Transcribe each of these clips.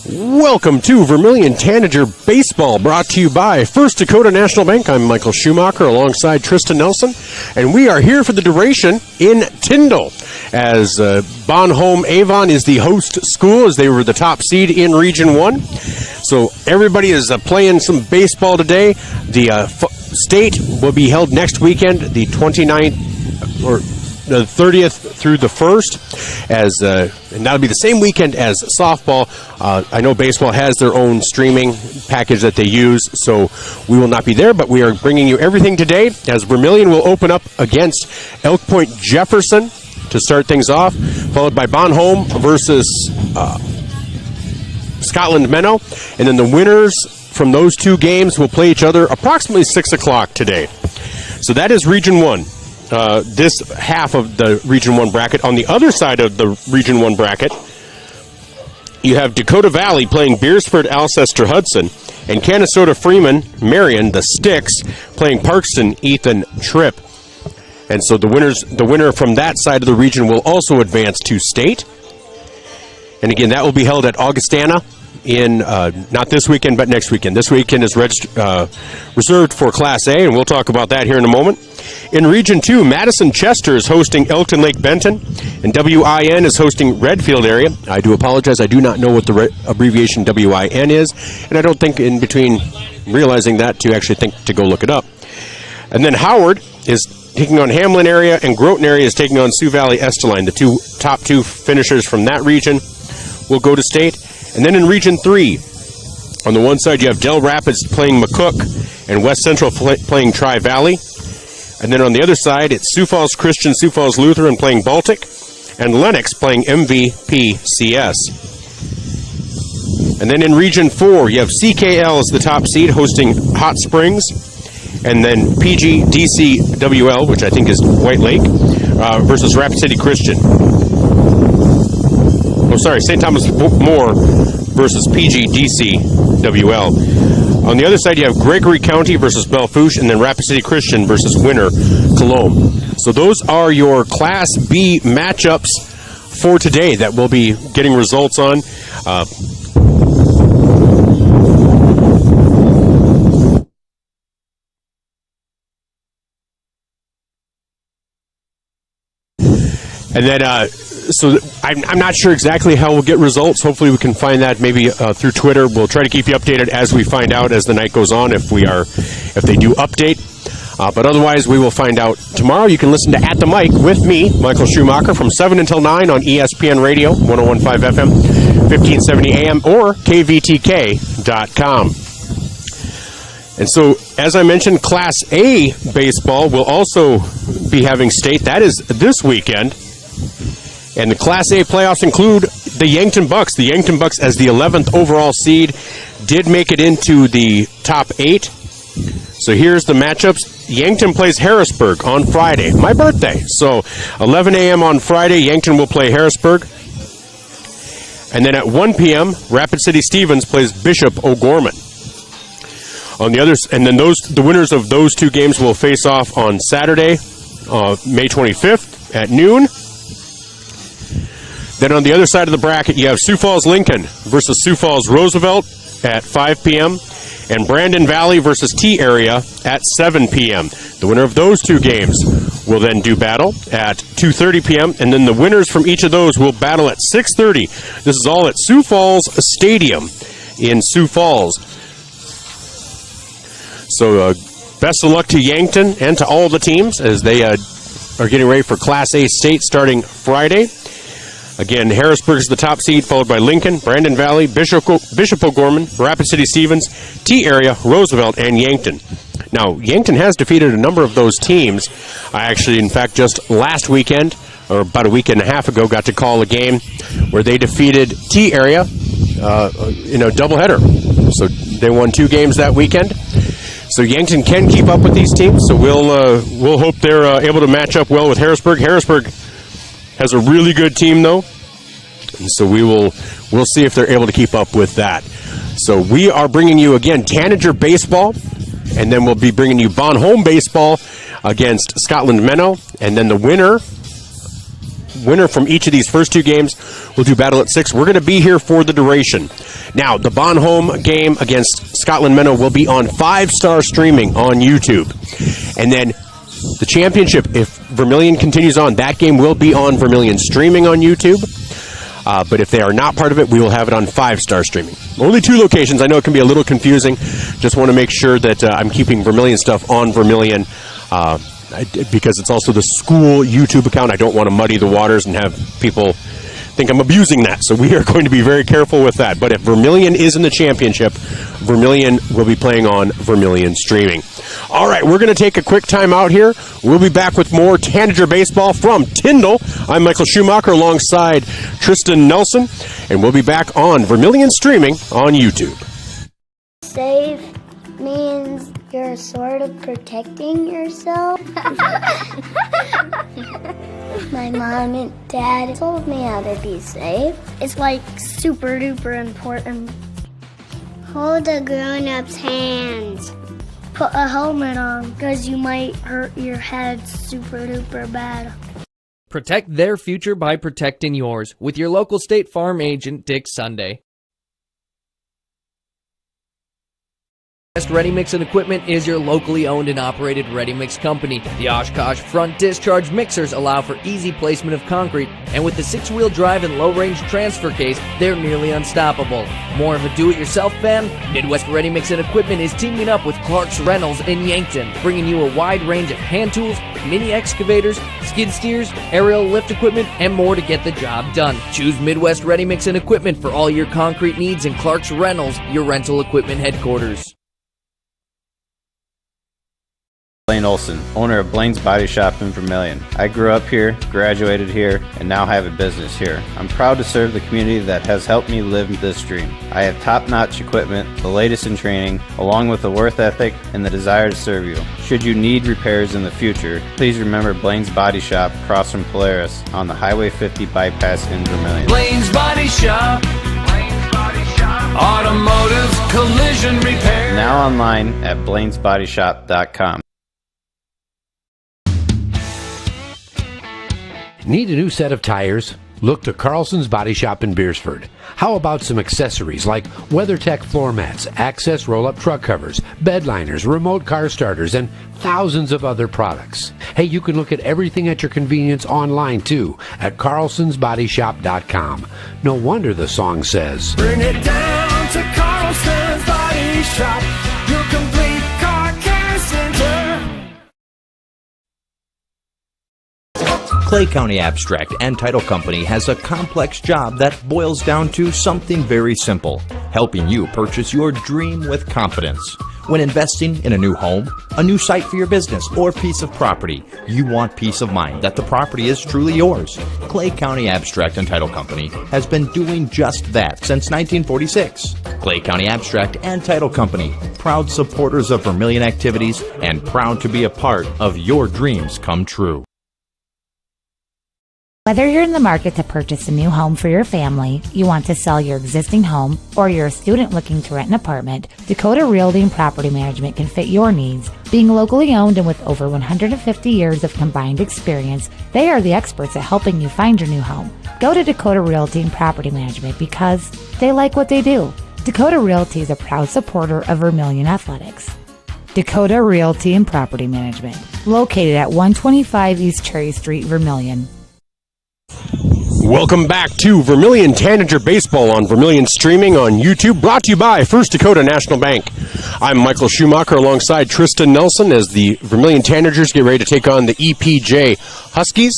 Welcome to Vermillion Tanager Baseball, brought to you by First Dakota National Bank. I'm Michael Schumacher alongside Tristan Nelson, and we are here for the duration in Tyndall, as Bonhomme Avon is the host school, as they were the top seed in Region 1. So everybody is playing some baseball today. The state will be held next weekend, the 29th, or the 30th through the 1st, and that'll be the same weekend as softball. I know baseball has their own streaming package that they use, so we will not be there, but we are bringing you everything today, as Vermillion will open up against Elk Point-Jefferson to start things off, followed by Bonhomme versus Scotland Menno, and then the winners from those two games will play each other approximately 6 o'clock today. So that is Region 1. This half of the Region 1 bracket. On the other side of the Region 1 bracket, you have Dakota Valley playing Beersford Alcester Hudson, and Canastota Freeman Marion, the Sticks, playing Parkston Ethan Tripp. And so the winner from that side of the region will also advance to state. And again, that will be held at Augustana in not this weekend, but next weekend. This weekend is reserved for Class A, and we'll talk about that here in a moment. In Region 2, Madison Chester is hosting Elkton Lake Benton, and WIN is hosting Redfield area. I do apologize, I do not know what the abbreviation WIN is, and I don't think in between realizing that to actually think to go look it up. And then Howard is taking on Hamlin area, and Groton area is taking on Sioux Valley Esteline. The top two finishers from that region will go to state. And then in Region 3, on the one side you have Del Rapids playing McCook, and West Central playing Tri-Valley. And then on the other side, it's Sioux Falls Christian, Sioux Falls Lutheran playing Baltic, and Lennox playing MVPCS. And then in Region 4, you have CKL as the top seed hosting Hot Springs, and then PGDCWL, which I think is White Lake, versus Rapid City Christian. Oh, sorry, St. Thomas More versus PGDCWL. On the other side, you have Gregory County versus Belfouche, and then Rapid City Christian versus Winter Cologne. So those are your Class B matchups for today that we'll be getting results on. And then, so I'm not sure exactly how we'll get results. Hopefully we can find that maybe through Twitter. We'll try to keep you updated as we find out as the night goes on, if they do update. But otherwise, we will find out tomorrow. You can listen to At the Mic with me, Michael Schumacher, from 7 until 9 on ESPN Radio, 101.5 FM, 1570 AM, or kvtk.com. And so, as I mentioned, Class A baseball will also be having state. That is this weekend. And the Class A playoffs include the Yankton Bucks. The Yankton Bucks, as the 11th overall seed, did make it into the top 8. So here's the matchups. Yankton plays Harrisburg on Friday, my birthday. So 11 a.m. on Friday, Yankton will play Harrisburg. And then at 1 p.m., Rapid City Stevens plays Bishop O'Gorman. On the others, and then the winners of those two games will face off on Saturday, May 25th at noon. Then on the other side of the bracket, you have Sioux Falls Lincoln versus Sioux Falls Roosevelt at 5 p.m. and Brandon Valley versus T-Area at 7 p.m. The winner of those two games will then do battle at 2:30 p.m. and then the winners from each of those will battle at 6:30. This is all at Sioux Falls Stadium in Sioux Falls. So best of luck to Yankton and to all the teams as they are getting ready for Class A state starting Friday. Again, Harrisburg is the top seed, followed by Lincoln, Brandon Valley, Bishop O'Gorman, Rapid City Stevens, T-Area, Roosevelt, and Yankton. Now, Yankton has defeated a number of those teams. I actually, in fact, just last weekend, or about a week and a half ago, got to call a game where they defeated T-Area in a doubleheader. So they won 2 games that weekend. So Yankton can keep up with these teams, so we'll hope they're able to match up well with Harrisburg. Harrisburg has a really good team, though, and so we'll see if they're able to keep up with that. So we are bringing you, again, Tanager Baseball, and then we'll be bringing you Bonhomme Baseball against Scotland Menno, and then the winner winner from each of these first two games will do battle at 6. We're going to be here for the duration. Now, the Bonhomme game against Scotland Minnow will be on 5-star streaming on YouTube. And then the championship, if Vermillion continues on, that game will be on Vermillion streaming on YouTube. But if they are not part of it, we will have it on 5-star streaming. Only 2 locations. I know it can be a little confusing. Just want to make sure that I'm keeping Vermillion stuff on Vermillion because it's also the school YouTube account. I don't want to muddy the waters and have people think I'm abusing that. So we are going to be very careful with that. But if Vermillion is in the championship, Vermillion will be playing on Vermillion streaming. All right, we're going to take a quick time out here. We'll be back with more Tanager baseball from Tyndall. I'm Michael Schumacher alongside Tristan Nelson, and we'll be back on Vermillion streaming on YouTube. Save means you're sort of protecting yourself. My mom and dad told me how to be safe. It's like super duper important. Hold a grown-up's hands. Put a helmet on because you might hurt your head super duper bad. Protect their future by protecting yours with your local State Farm agent, Dick Sunday. Best Ready Mix and Equipment is your locally owned and operated ready mix company. The Oshkosh front discharge mixers allow for easy placement of concrete, and with the 6-wheel drive and low-range transfer case, they're nearly unstoppable. More of a do-it-yourself fan? Midwest Ready Mix and Equipment is teaming up with Clark's Reynolds in Yankton, bringing you a wide range of hand tools, mini excavators, skid steers, aerial lift equipment, and more to get the job done. Choose Midwest Ready Mix and Equipment for all your concrete needs and Clark's Reynolds, your rental equipment headquarters. Blaine Olson, owner of Blaine's Body Shop in Vermillion. I grew up here, graduated here, and now have a business here. I'm proud to serve the community that has helped me live this dream. I have top-notch equipment, the latest in training, along with a work ethic and the desire to serve you. Should you need repairs in the future, please remember Blaine's Body Shop across from Polaris on the Highway 50 bypass in Vermillion. Blaine's Body Shop. Blaine's Body Shop. Automotive collision repair. Now online at blainesbodyshop.com. Need a new set of tires? Look to Carlson's Body Shop in Beersford. How about some accessories like WeatherTech floor mats, access roll-up truck covers, bed liners, remote car starters, and thousands of other products. Hey, you can look at everything at your convenience online too at carlsonsbodyshop.com. No wonder the song says, Bring it down to Carlson's Body Shop, your complete car care center. Clay County Abstract and Title Company has a complex job that boils down to something very simple: helping you purchase your dream with confidence. When investing in a new home, a new site for your business, or piece of property, you want peace of mind that the property is truly yours. Clay County Abstract and Title Company has been doing just that since 1946. Clay County Abstract and Title Company, proud supporters of Vermillion activities and proud to be a part of your dreams come true. Whether you're in the market to purchase a new home for your family, you want to sell your existing home, or you're a student looking to rent an apartment, Dakota Realty and Property Management can fit your needs. Being locally owned and with over 150 years of combined experience, they are the experts at helping you find your new home. Go to Dakota Realty and Property Management because they like what they do. Dakota Realty is a proud supporter of Vermillion Athletics. Dakota Realty and Property Management, located at 125 East Cherry Street, Vermillion. Welcome back to Vermillion Tanager Baseball on Vermillion streaming on YouTube, brought to you by First Dakota National Bank. I'm Michael Schumacher alongside Tristan Nelson as the Vermillion Tanagers get ready to take on the EPJ Huskies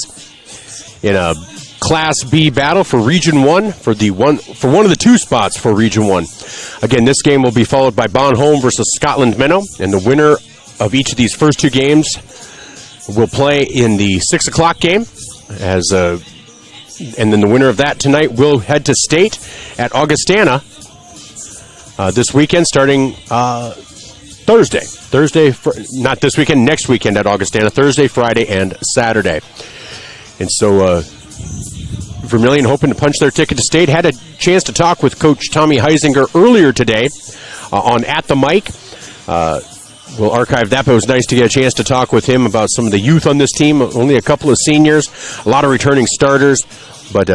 in a Class B battle for Region 1 for one of the 2 spots for Region 1. Again, this game will be followed by Bonhomme versus Scotland Minnow, and the winner of each of these first 2 games will play in the 6 o'clock game and then the winner of that tonight will head to state at Augustana this weekend, starting Thursday. Not this weekend, next weekend at Augustana, Thursday, Friday, and Saturday. And so Vermillion, hoping to punch their ticket to state, had a chance to talk with Coach Tommy Heisinger earlier today on At the Mic. we'll archive that, but it was nice to get a chance to talk with him about some of the youth on this team. Only a couple of seniors, a lot of returning starters, but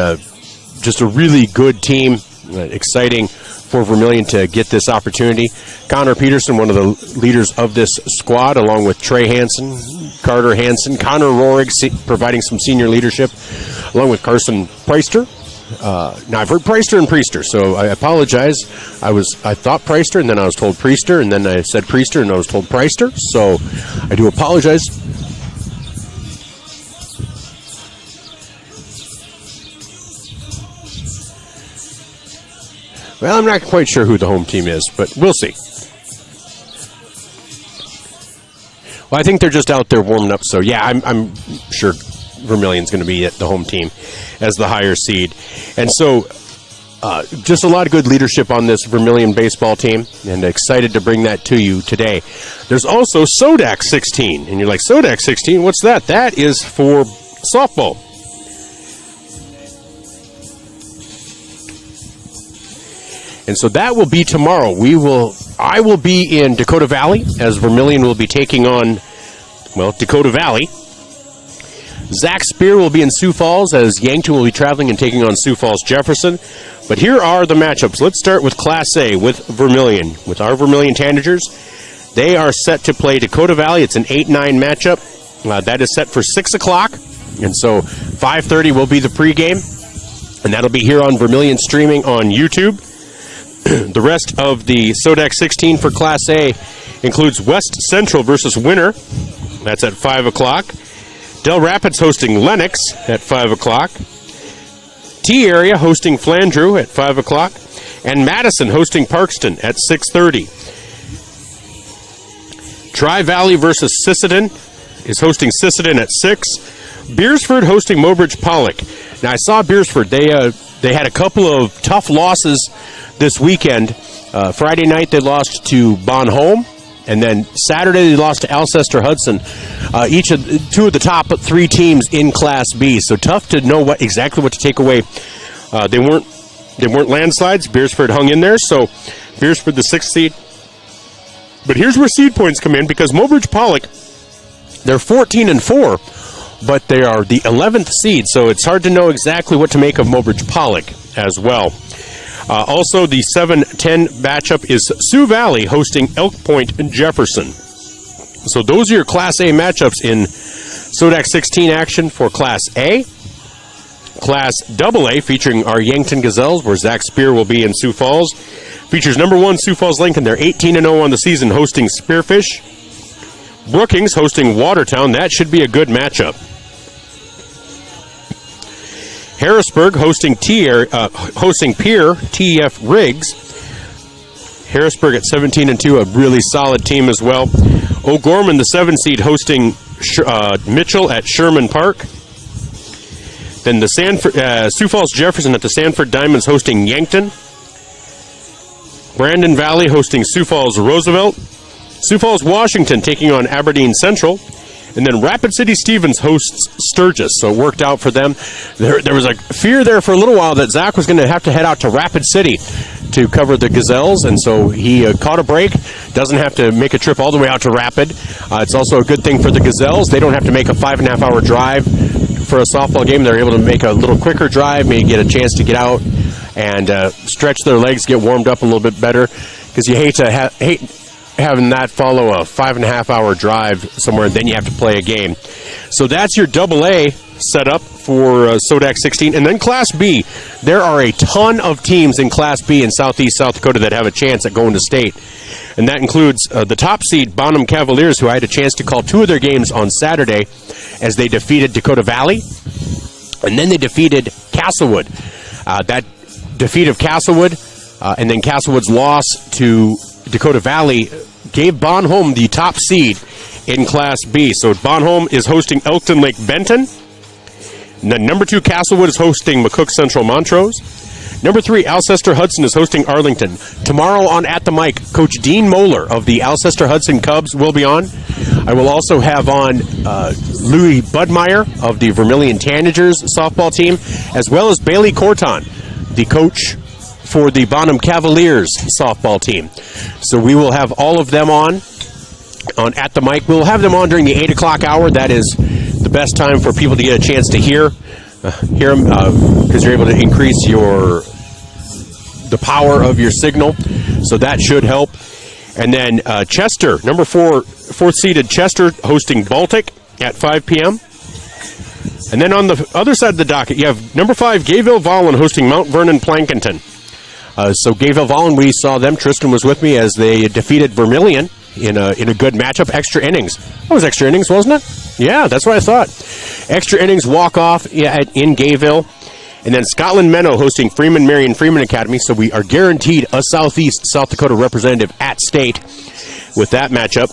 just a really good team. Exciting for Vermillion to get this opportunity. Connor Peterson, one of the leaders of this squad, along with Trey Hansen, Carter Hansen, Connor Rohrig, providing some senior leadership, along with Carson Preister. Now, I've heard Preister and Priester, so I apologize. I thought Preister, and then I was told Priester, and then I said Priester, and I was told Preister, so I do apologize. Well, I'm not quite sure who the home team is, but we'll see. Well, I think they're just out there warming up, so yeah, I'm sure Vermillion's going to be at the home team as the higher seed. And so just a lot of good leadership on this Vermillion baseball team, and excited to bring that to you today. There's also SODAC 16, and you're like, SODAC 16, what's that? That is for softball. And so that will be tomorrow. I will be in Dakota Valley as Vermillion will be taking on, Dakota Valley. Zach Spear will be in Sioux Falls as Yankton will be traveling and taking on Sioux Falls Jefferson. But here are the matchups. Let's start with Class A with Vermillion. With our Vermillion Tanagers, they are set to play Dakota Valley. It's an 8-9 matchup. That is set for 6 o'clock. And so 5:30 will be the pregame. And that'll be here on Vermillion streaming on YouTube. The rest of the SODAC 16 for Class A includes West Central versus Winter. That's at 5 o'clock. Del Rapids hosting Lenox at 5 o'clock. T-Area hosting Flandreau at 5 o'clock. And Madison hosting Parkston at 6:30. Tri-Valley versus Sisseton is hosting Sisseton at 6. Beersford hosting Mobridge Pollock. Now, I saw Beersford. They had a couple of tough losses this weekend. Friday night they lost to Bon Homme, and then Saturday they lost to Alcester Hudson. Two of the top 3 teams in Class B. So tough to know exactly what to take away. They weren't landslides. Beersford hung in there, so Beersford the 6th seed. But here's where seed points come in, because Mobridge Pollock, they're 14-4, but they are the 11th seed, so it's hard to know exactly what to make of Mobridge Pollock as well. Also, the 7-10 matchup is Sioux Valley hosting Elk Point-Jefferson. So those are your Class A matchups in SODAC 16 action for Class A. Class AA featuring our Yankton Gazelles, where Zach Spear will be in Sioux Falls. Features number 1 Sioux Falls Lincoln. They're 18-0 on the season, hosting Spearfish. Brookings hosting Watertown. That should be a good matchup. Harrisburg hosting Pierre TF Riggs. Harrisburg at 17-2, a really solid team as well. O'Gorman, the 7 seed, hosting Mitchell at Sherman Park. Then the Sioux Falls Jefferson at the Sanford Diamonds hosting Yankton. Brandon Valley hosting Sioux Falls Roosevelt. Sioux Falls Washington taking on Aberdeen Central. And then Rapid City Stevens hosts Sturgis, so it worked out for them. There was a fear there for a little while that Zach was going to have to head out to Rapid City to cover the Gazelles, and so he caught a break, doesn't have to make a trip all the way out to Rapid. It's also a good thing for the Gazelles. They don't have to make a 5.5-hour drive for a softball game. They're able to make a little quicker drive, maybe get a chance to get out and stretch their legs, get warmed up a little bit better, because you hate having that follow a 5.5-hour drive somewhere, and then you have to play a game. So that's your AA setup for SODAC 16. And then Class B, there are a ton of teams in Class B in Southeast South Dakota that have a chance at going to state. And that includes the top seed Bonham Cavaliers, who I had a chance to call 2 of their games on Saturday as they defeated Dakota Valley. And then they defeated Castlewood. That defeat of Castlewood and then Castlewood's loss to Dakota Valley gave Bon Homme the top seed in Class B. So Bon Homme is hosting Elkton Lake Benton. And then number 2, Castlewood is hosting McCook Central Montrose. Number 3, Alcester Hudson is hosting Arlington. Tomorrow on At the Mic, Coach Dean Moeller of the Alcester Hudson Cubs will be on. I will also have on Louis Budmeyer of the Vermillion Tanagers softball team, as well as Bailey Corton, the coach for the Bonham Cavaliers softball team. So we will have all of them on on At the Mic. We'll have them on during the 8 o'clock hour. That is the best time for people to get a chance to hear them because you're able to increase the power of your signal. So that should help. And then Chester, number 4th seeded Chester hosting Baltic at 5 p.m. And then on the other side of the docket, you have number 5 Gayville-Vollen hosting Mount Vernon Plankinton. So Gayville-Vollen, we saw them. Tristan was with me as they defeated Vermillion in a good matchup. Extra innings. That was extra innings, wasn't it? Yeah, that's what I thought. Extra innings walk-off in Gayville. And then Scotland Menno hosting Freeman Marion Freeman Academy. So we are guaranteed a Southeast South Dakota representative at state with that matchup.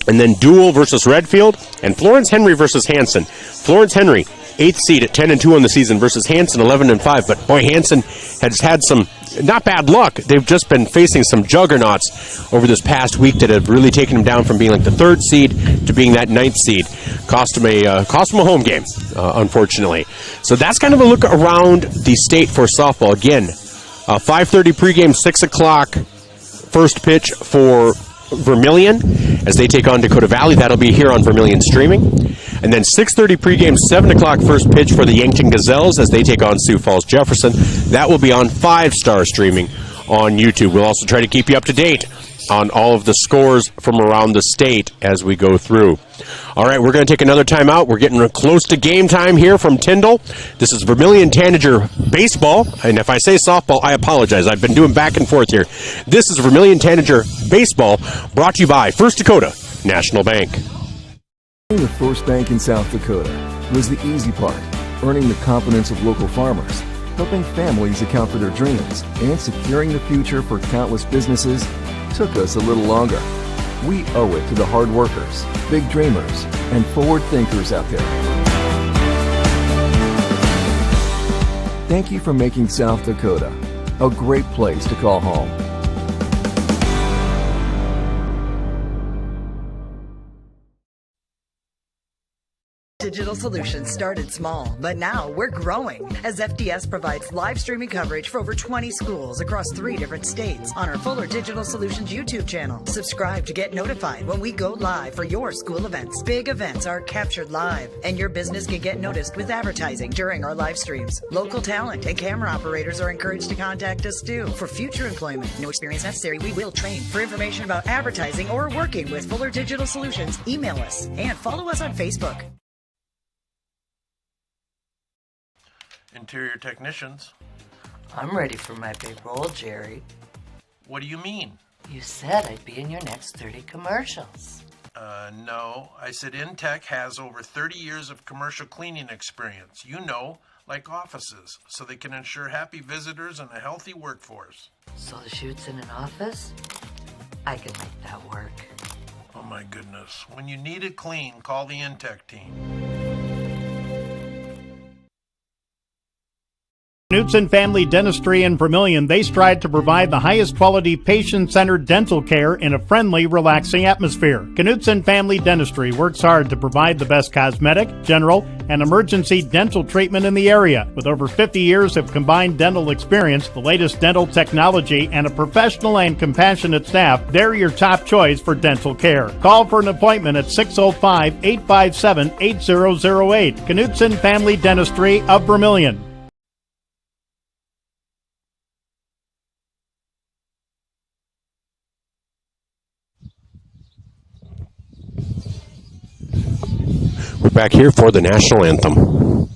And then Dual versus Redfield. And Florence Henry versus Hanson. Florence Henry, 8th seed at 10-2 on the season versus Hanson, 11-5. But boy, Hanson has had some not bad luck. They've just been facing some juggernauts over this past week that have really taken them down from being like the 3rd seed to being that 9th seed. Cost them a home game, unfortunately. So that's kind of a look around the state for softball. Again, 5:30 pregame, 6 o'clock first pitch for Vermillion as they take on Dakota Valley. That'll be here on Vermillion Streaming. And then 6:30 pregame, 7 o'clock first pitch for the Yankton Gazelles as they take on Sioux Falls Jefferson. That will be on 5-star streaming on YouTube. We'll also try to keep you up to date on all of the scores from around the state as we go through. All right, we're going to take another time out. We're getting close to game time here from Tyndall. This is Vermillion Tanager baseball, and if I say softball, I apologize. I've been doing back and forth here. This is Vermillion Tanager baseball, brought to you by First Dakota National Bank. The first bank in South Dakota was the easy part, earning the confidence of local farmers, helping families account for their dreams, and securing the future for countless businesses took us a little longer. We owe it to the hard workers, big dreamers, and forward thinkers out there. Thank you for making South Dakota a great place to call home. Digital Solutions started small, but now we're growing as FDS provides live streaming coverage for over 20 schools across 3 different states on our Fuller Digital Solutions YouTube channel. Subscribe to get notified when we go live for your school events. Big events are captured live, and your business can get noticed with advertising during our live streams. Local talent and camera operators are encouraged to contact us too for future employment. No experience necessary. We will train. For information about advertising or working with Fuller Digital Solutions, email us and follow us on Facebook. Interior technicians. I'm ready for my big role, Jerry. What do you mean? You said I'd be in your next 30 commercials. No. I said Intech has over 30 years of commercial cleaning experience. You know, like offices, so they can ensure happy visitors and a healthy workforce. So the shoot's in an office? I can make that work. Oh my goodness. When you need it clean, call the Intech team. Knutson Family Dentistry in Vermillion, they strive to provide the highest quality patient-centered dental care in a friendly, relaxing atmosphere. Knutson Family Dentistry works hard to provide the best cosmetic, general, and emergency dental treatment in the area. With over 50 years of combined dental experience, the latest dental technology, and a professional and compassionate staff, they're your top choice for dental care. Call for an appointment at 605-857-8008. Knutson Family Dentistry of Vermillion. We're back here for the national anthem.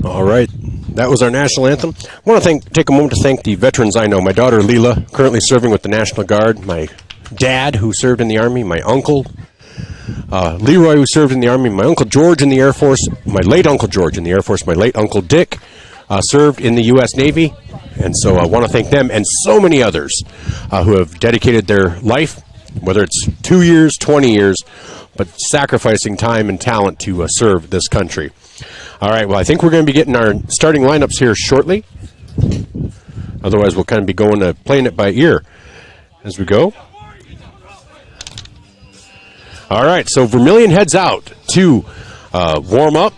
All right. That was our national anthem. I want to take a moment to thank the veterans I know. My daughter, Leela, currently serving with the National Guard. My dad, who served in the Army. My uncle, Leroy, who served in the Army. My Uncle George in the Air Force. My late Uncle George in the Air Force. My late Uncle Dick served in the U.S. Navy. And so I want to thank them and so many others who have dedicated their life, whether it's 2 years, 20 years, but sacrificing time and talent to serve this country. All right, well, I think we're going to be getting our starting lineups here shortly. Otherwise, we'll kind of be going to playing it by ear as we go. All right, so Vermillion heads out to warm up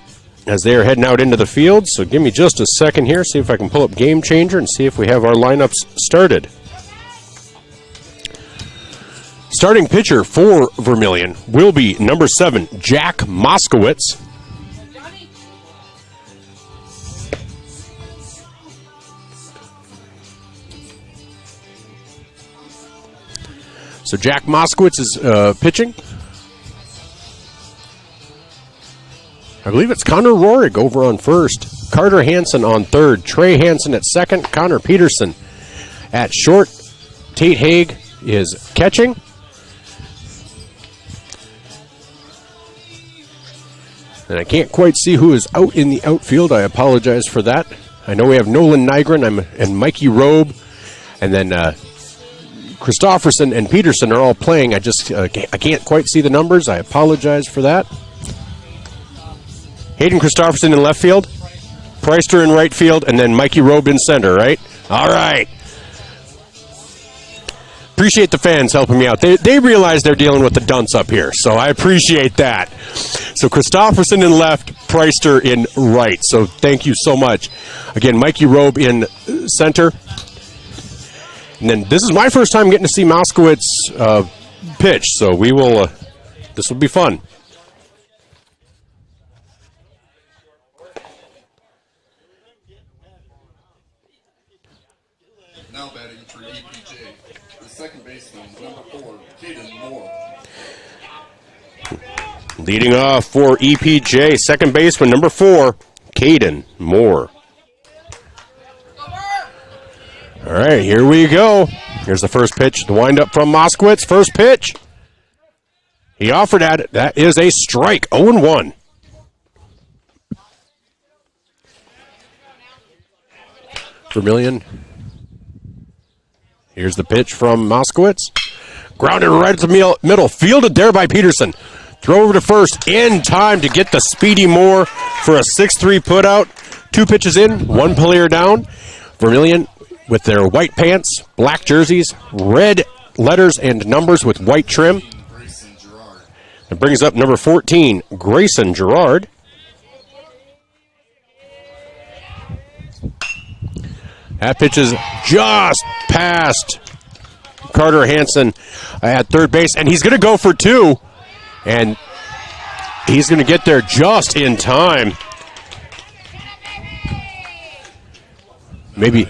as they are heading out into the field. So give me just a second here, see if I can pull up Game Changer and see if we have our lineups started. Starting pitcher for Vermillion will be number 7, Jack Moskowitz. So Jack Moskowitz is pitching. I believe it's Connor Rohrig over on first. Carter Hansen on third. Trey Hansen at second. Connor Peterson at short. Tate Haig is catching. And I can't quite see who is out in the outfield. I apologize for that. I know we have Nolan Nygren and Mikey Robe. And then Christofferson and Peterson are all playing. I can't quite see the numbers. I apologize for that. Hayden Christofferson in left field, Preister in right field, and then Mikey Robe in center, right? All right. Appreciate the fans helping me out. They realize they're dealing with the dunce up here, so I appreciate that. So Christofferson in left, Preister in right. So thank you so much. Again, Mikey Robe in center. And then this is my first time getting to see Moskowitz pitch, so we will. This will be fun. Now batting for EPJ, the second baseman, number 4, Caden Moore. Leading off for EPJ, second baseman, number 4, Caden Moore. All right, here we go. Here's the first pitch, the windup from Moskowitz. First pitch. He offered at it. That is a strike, 0-1. Vermillion. Here's the pitch from Moskowitz. Grounded right to the middle. Fielded there by Peterson. Throw over to first. In time to get the speedy Moore for a 6-3 putout. 2 pitches in, 1 player down. Vermillion with their white pants, black jerseys, red letters and numbers with white trim. It brings up number 14, Grayson Gerard. That pitch is just past Carter Hansen at third base, and he's going to go for 2, and he's going to get there just in time. Maybe.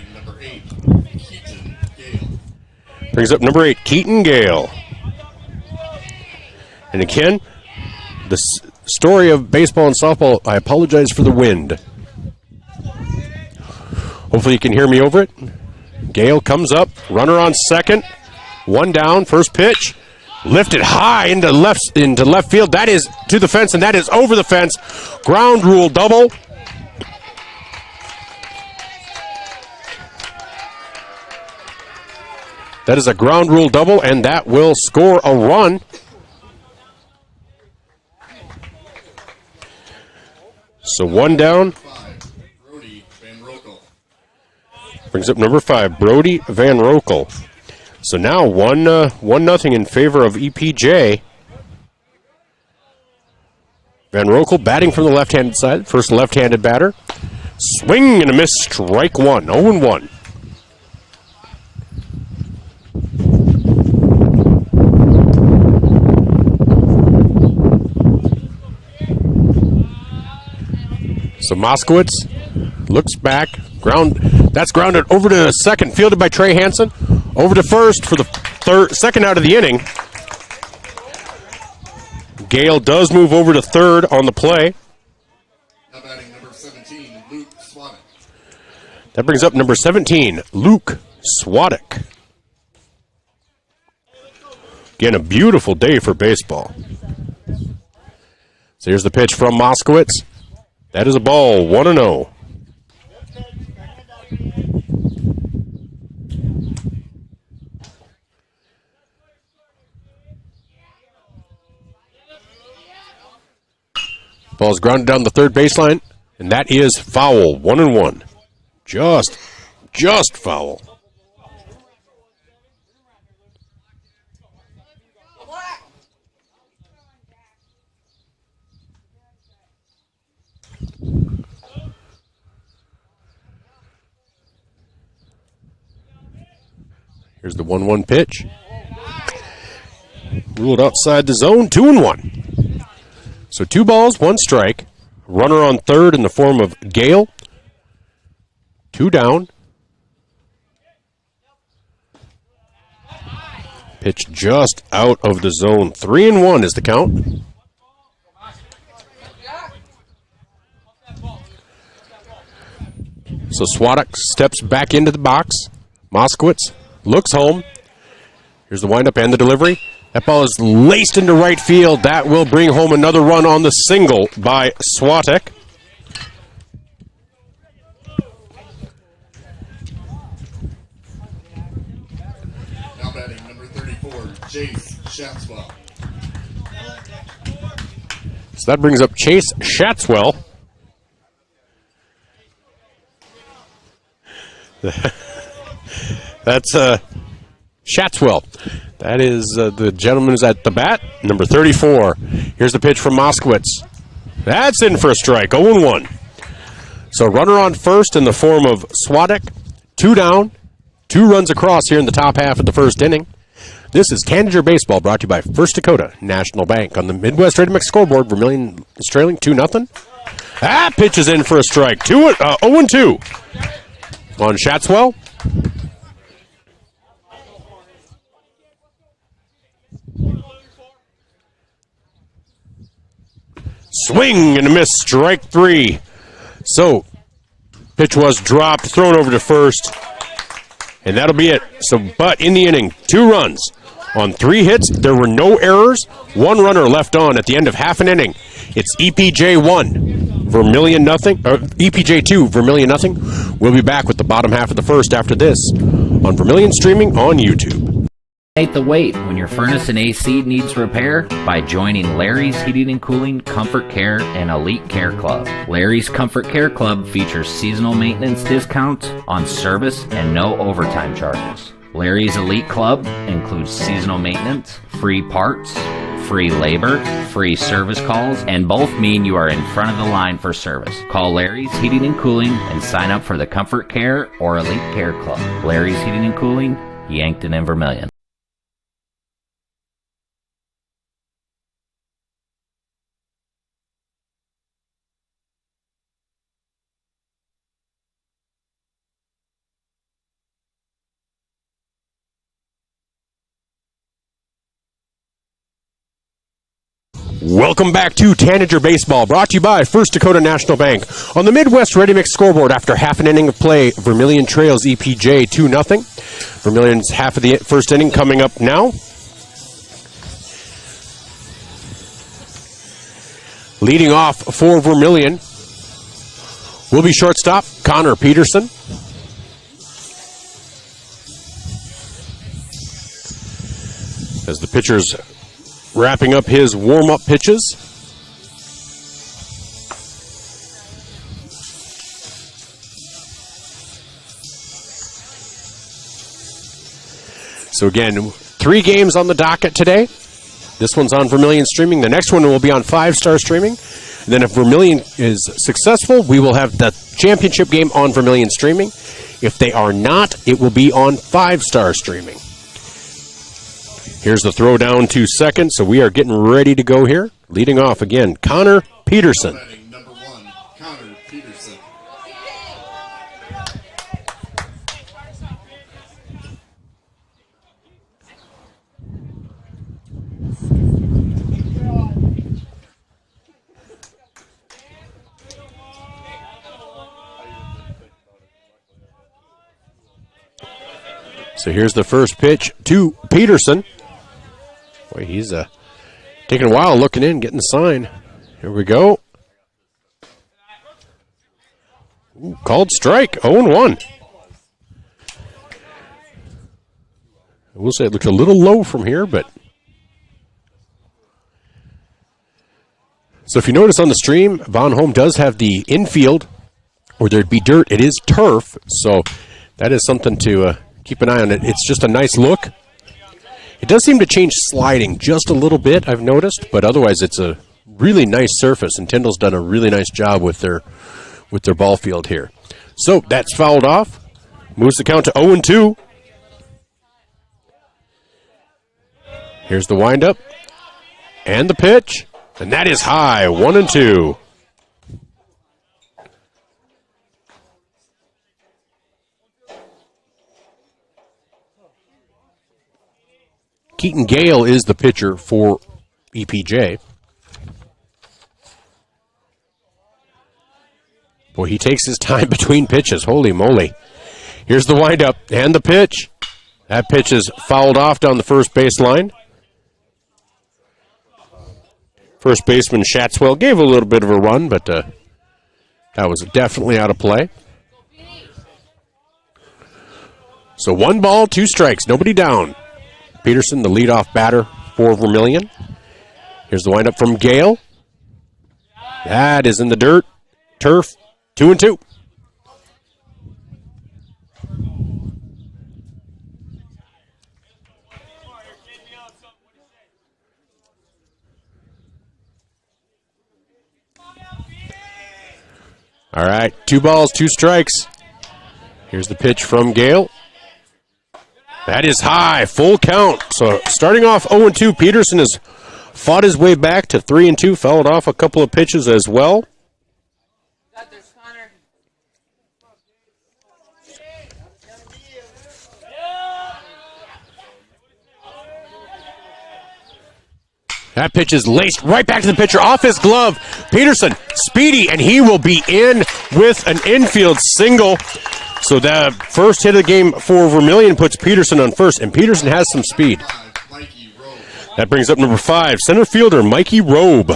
Brings up number 8, Keaton Gale. And again, the story of baseball and softball, I apologize for the wind. Hopefully you can hear me over it. Gale comes up, runner on second, 1 down, first pitch, lifted high into left field. That is to the fence, and that is over the fence. Ground rule double. That is a ground rule double, and that will score a run. So 1 down. Brings up number 5, Brody Van Rokel. So now 1-0 in favor of EPJ. Van Rokel batting from the left-handed side, first left-handed batter. Swing and a miss, strike 1, 0-1. So Moskowitz looks back, that's grounded over to second, fielded by Trey Hansen. Over to first for the second out of the inning. Gale does move over to third on the play. Now batting number 17, Luke Swanwick. That brings up number 17, Luke Swadek. Again, a beautiful day for baseball. So here's the pitch from Moskowitz. That is a ball, 1-0. Ball's grounded down the third baseline, and that is foul, 1-1. Just foul. Here's the 1-1 pitch. Ruled outside the zone, 2-1. So 2 balls, 1 strike. Runner on third in the form of Gale. 2 down. Pitch just out of the zone. 3-1 is the count. So Swadek steps back into the box. Moskowitz looks home. Here's the windup and the delivery. That ball is laced into right field. That will bring home another run on the single by Swatek. Now batting number 34, Chase Shatswell. So that brings up Chase Shatswell. That's Shatswell. That is the gentleman who's at the bat, number 34. Here's the pitch from Moskowitz. That's in for a strike, 0-1. So runner on first in the form of Swadek. 2 down, 2 runs across here in the top half of the first inning. This is Tanager Baseball, brought to you by First Dakota National Bank. On the Midwest Ready Mix scoreboard, Vermillion is trailing 2-0. That pitch is in for a strike, 0-2 on Shatswell. Swing and a miss, strike 3. So, pitch was dropped, thrown over to first, and that'll be it. So, but in the inning, 2 runs on 3 hits. There were no errors. 1 runner left on at the end of half an inning. It's EPJ 1, Vermillion nothing. EPJ 2, Vermillion nothing. We'll be back with the bottom half of the first after this on Vermillion streaming on YouTube. Eliminate the wait when your furnace and AC needs repair by joining Larry's Heating and Cooling, Comfort Care, and Elite Care Club. Larry's Comfort Care Club features seasonal maintenance discounts on service and no overtime charges. Larry's Elite Club includes seasonal maintenance, free parts, free labor, free service calls, and both mean you are in front of the line for service. Call Larry's Heating and Cooling and sign up for the Comfort Care or Elite Care Club. Larry's Heating and Cooling, Yankton and Vermillion. Welcome back to Tanager Baseball, brought to you by First Dakota National Bank. On the Midwest Ready Mix scoreboard, after half an inning of play, Vermillion trails EPJ 2-0. Vermillion's half of the first inning coming up now. Leading off for Vermillion will be shortstop Connor Peterson. As the pitcher's wrapping up his warm-up pitches. So again, 3 games on the docket today. This one's on Vermillion streaming. The next one will be on 5-star streaming. And then if Vermillion is successful, we will have the championship game on Vermillion streaming. If they are not, it will be on 5-star streaming. Here's the throw down to second, so we are getting ready to go here. Leading off again, Connor Peterson. Number 1, Connor Peterson. So here's the first pitch to Peterson. Boy, he's taking a while looking in, getting the sign. Here we go. Ooh, called strike, 0-1. I will say it looks a little low from here, but... So if you notice on the stream, Von Home does have the infield where there'd be dirt. It is turf, so that is something to keep an eye on. It's just a nice look. It does seem to change sliding just a little bit, I've noticed, but otherwise it's a really nice surface, and Tyndall's done a really nice job with their ball field here. So that's fouled off. Moves the count to 0-2. Here's the windup and the pitch, and that is high, 1-2. Keaton Gale is the pitcher for EPJ. Boy, he takes his time between pitches. Holy moly. Here's the windup and the pitch. That pitch is fouled off down the first baseline. First baseman Shatswell gave a little bit of a run, but that was definitely out of play. So 1 ball, 2 strikes, nobody down. Peterson, the leadoff batter for Vermillion. Here's the windup from Gale. That is in the dirt. Turf, 2-2. All right, 2 balls, 2 strikes. Here's the pitch from Gale. That is high, full count. So starting off 0-2, Peterson has fought his way back to 3-2, fouled off a couple of pitches as well. That pitch is laced right back to the pitcher, off his glove. Peterson, speedy, and he will be in with an infield single. So the first hit of the game for Vermillion puts Peterson on first, and Peterson has some speed. That brings up number 5, center fielder Mikey Robe.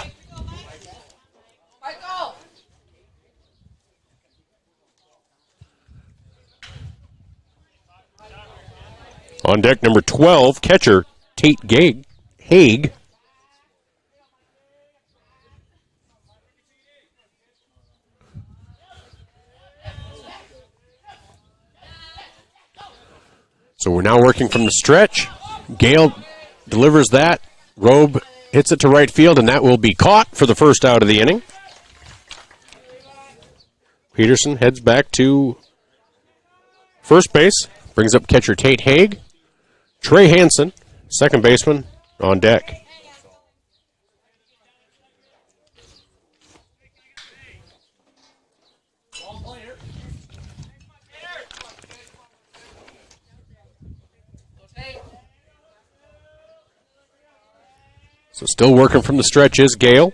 On deck, number 12, catcher Tate Haig. So we're now working from the stretch. Gale delivers that. Robe hits it to right field, and that will be caught for the first out of the inning. Peterson heads back to first base. Brings up catcher Tate Haig. Trey Hansen, second baseman, on deck. So still working from the stretch is Gale.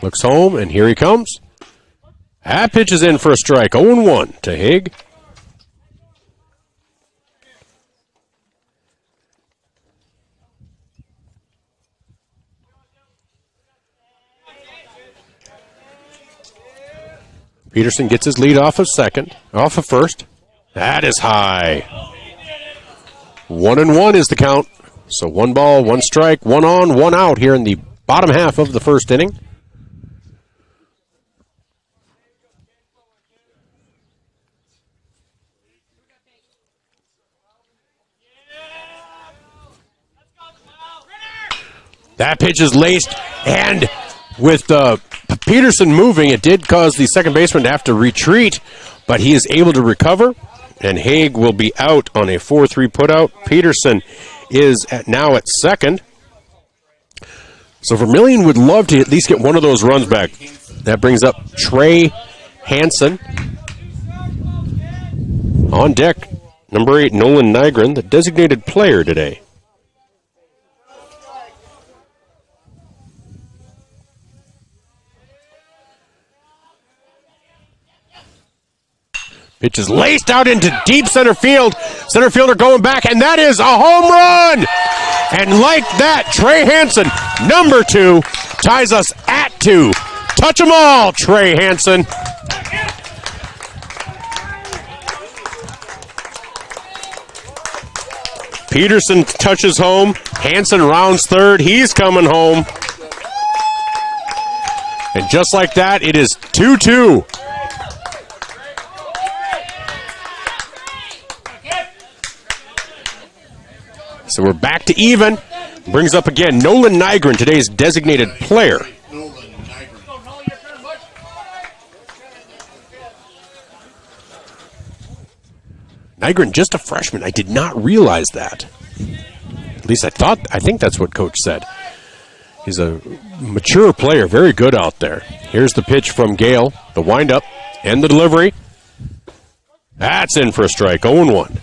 Looks home, and here he comes. That pitch is in for a strike. 0-1 to Haig. Peterson gets his lead off of first. That is high. 1-1 is the count. So 1 ball, 1 strike, 1 on, 1 out here in the bottom half of the first inning. That pitch is laced, and with Peterson moving, it did cause the second baseman to have to retreat, but he is able to recover, and Haig will be out on a 4-3 putout. Peterson is now at second. So Vermillion would love to at least get one of those runs back. That brings up Trey Hansen. On deck, number 8, Nolan Nygren, the designated player today. Pitch is laced out into deep center field. Center fielder going back, and that is a home run! And like that, Trey Hansen, number 2, ties us at 2. Touch 'em all, Trey Hansen. Peterson touches home. Hansen rounds third. He's coming home. And just like that, it is 2-2. So we're back to even. Brings up again Nolan Nygren, today's designated player. Nygren, just a freshman. I did not realize that. At least I think that's what Coach said. He's a mature player, very good out there. Here's the pitch from Gale, the windup, and the delivery. That's in for a strike, 0-1.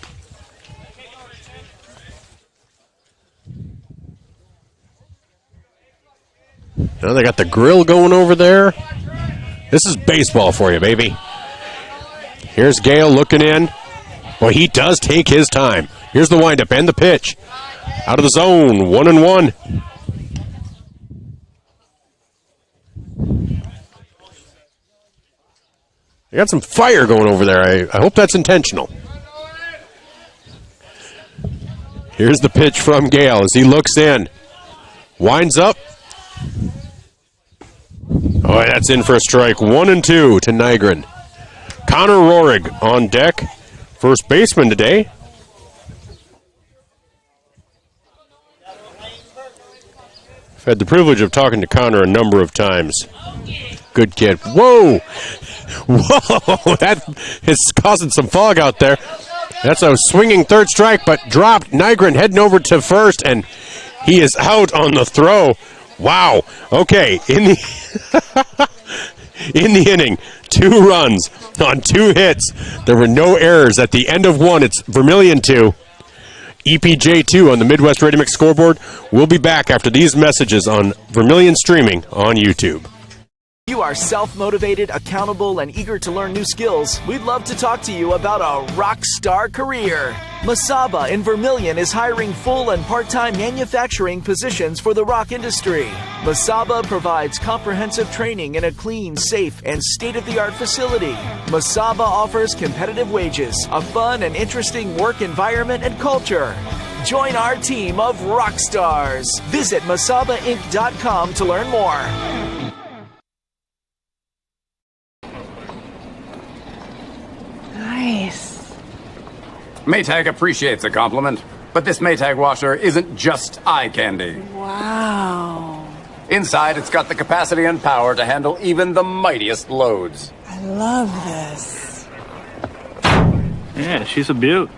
Now they got the grill going over there. This is baseball for you, baby. Here's Gale looking in. Boy, he does take his time. Here's the windup and the pitch. Out of the zone, 1-1. They got some fire going over there. I hope that's intentional. Here's the pitch from Gale as he looks in. Winds up. Oh, that's in for a strike. 1-2 to Nygren. Connor Rohrig on deck. First baseman today. I've had the privilege of talking to Connor a number of times. Good kid. Whoa! Whoa! That is causing some fog out there. That's a swinging third strike, but dropped. Nygren heading over to first, and he is out on the throw. Wow. Okay, in the inning, 2 runs on 2 hits. There were no errors. At the end of 1, it's Vermillion 2, EPJ 2 on the Midwest Ready Mix scoreboard. We'll be back after these messages on Vermillion streaming on YouTube. You are self-motivated, accountable, and eager to learn new skills. We'd love to talk to you about a rock star career. Masaba in Vermillion is hiring full and part-time manufacturing positions for the rock industry. Masaba provides comprehensive training in a clean, safe, and state-of-the-art facility. Masaba offers competitive wages, a fun and interesting work environment and culture. Join our team of rock stars. Visit masabainc.com to learn more. Nice. Maytag appreciates a compliment, but this Maytag washer isn't just eye candy. Wow. Inside, it's got the capacity and power to handle even the mightiest loads. I love this. Yeah, she's a beaut.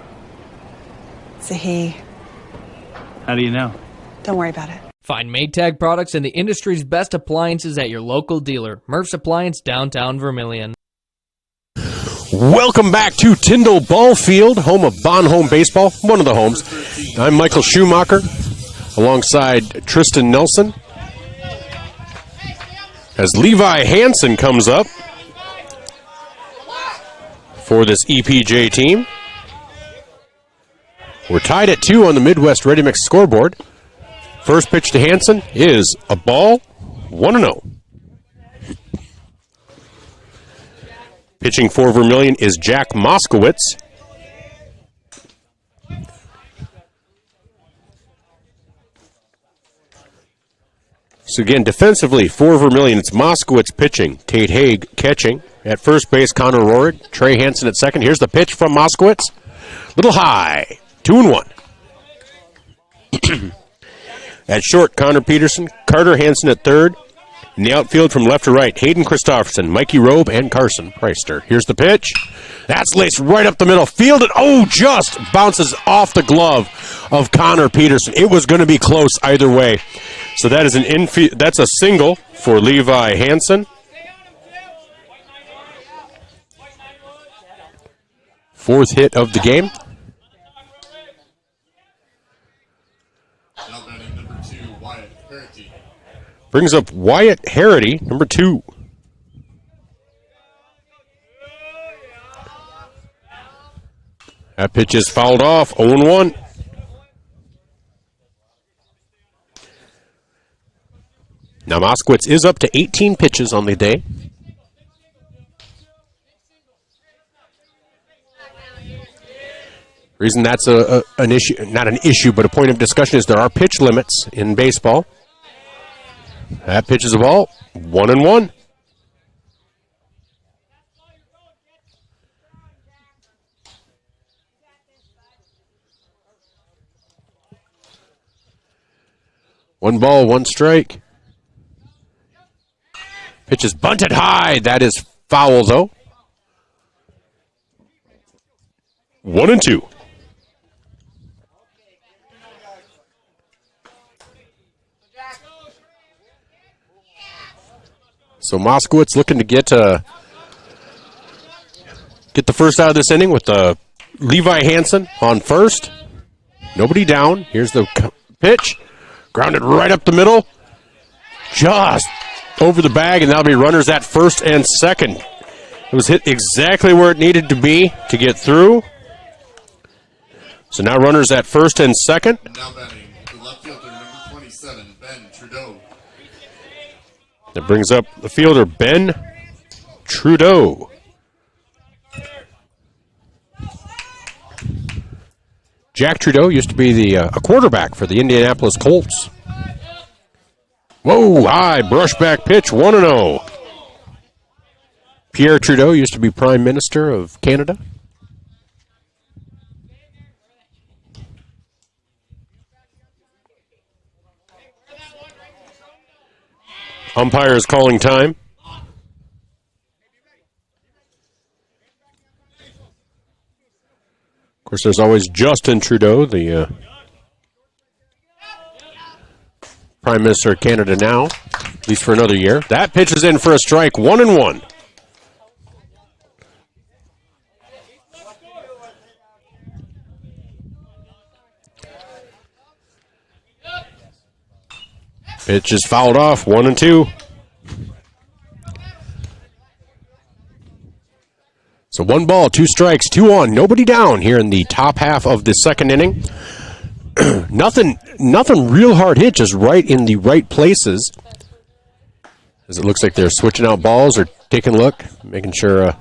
It's a he. How do you know? Don't worry about it. Find Maytag products and the industry's best appliances at your local dealer. Murph's Appliance, downtown Vermillion. Welcome back to Tyndall Ball Field, home of Bonhome Baseball, one of the homes. I'm Michael Schumacher, alongside Tristan Nelson. As Levi Hansen comes up for this EPJ team. We're tied at 2 on the Midwest Ready Mix scoreboard. First pitch to Hansen is a ball, 1-0. Pitching for Vermillion is Jack Moskowitz. So again, defensively for Vermillion, it's Moskowitz pitching, Tate Haig catching. At first base, Connor Rohrig, Trey Hansen at second. Here's the pitch from Moskowitz. Little high, 2-1. At short, Connor Peterson, Carter Hansen at third. In the outfield from left to right, Hayden Christofferson, Mikey Robe, and Carson Preister. Here's the pitch. That's laced right up the middle. Fielded, just bounces off the glove of Connor Peterson. It was going to be close either way. So that is that's a single for Levi Hansen. Fourth hit of the game. Brings up Wyatt Harity, number 2. That pitch is fouled off, 0-1. Now Moskowitz is up to 18 pitches on the day. Reason that's an issue, not an issue, but a point of discussion is there are pitch limits in baseball. That pitch is a ball, 1-1. One ball, one strike. Pitch is bunted high. That is foul, though. 1-2. So Moskowitz looking to get the first out of this inning with Levi Hansen on first. Nobody down. Here's the pitch. Grounded right up the middle. Just over the bag, and that'll be runners at first and second. It was hit exactly where it needed to be to get through. So now runners at first and second. Now batting, the left fielder, number 27, Ben Trudeau. That brings up the fielder, Ben Trudeau. Jack Trudeau used to be a quarterback for the Indianapolis Colts. Whoa, high brushback pitch, 1-0. Pierre Trudeau used to be Prime Minister of Canada. Umpire is calling time. Of course, there's always Justin Trudeau, the Prime Minister of Canada now, at least for another year. That pitch is in for a strike, 1-1. Pitch is fouled off, 1-2. So 1 ball, 2 strikes, 2 on, nobody down here in the top half of the second inning. Nothing real hard hit, just right in the right places. As it looks like they're switching out balls or taking a look, making sure.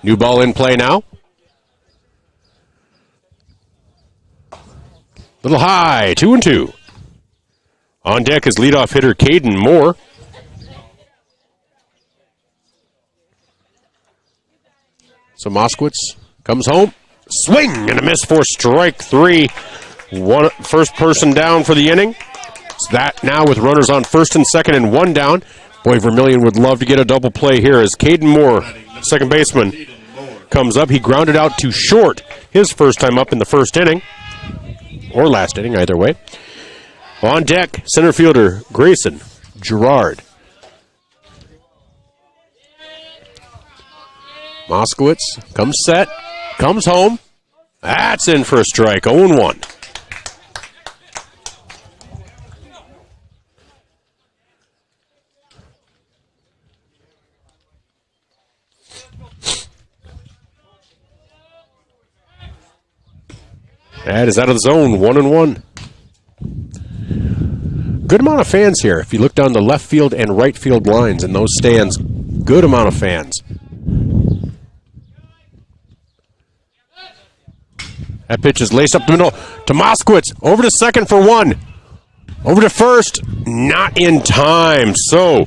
New ball in play now. Little high, 2-2. On deck is leadoff hitter Caden Moore. So Moskowitz comes home. Swing and a miss for strike 3. First person down for the inning. So that now with runners on first and second and 1 down. Boy, Vermillion would love to get a double play here as Caden Moore, second baseman, comes up. He grounded out to short his first time up in the first inning. Or last inning, either way. On deck, center fielder Grayson Gerard. Moskowitz comes set, comes home. That's in for a strike, 0-1. That is out of the zone, 1-1. Good amount of fans here. If you look down the left field and right field lines in those stands, good amount of fans. That pitch is laced up the middle to Moskowitz. Over to second for 1. Over to first. Not in time. So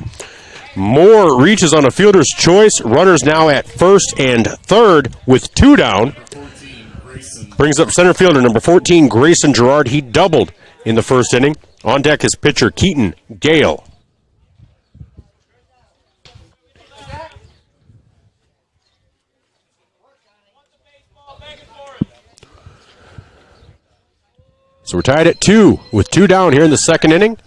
Moore reaches on a fielder's choice. Runners now at first and third with 2 down. Brings up center fielder number 14, Grayson Gerard. He doubled in the first inning. On deck is pitcher Keaton Gale. So we're tied at 2 with 2 down here in the second inning.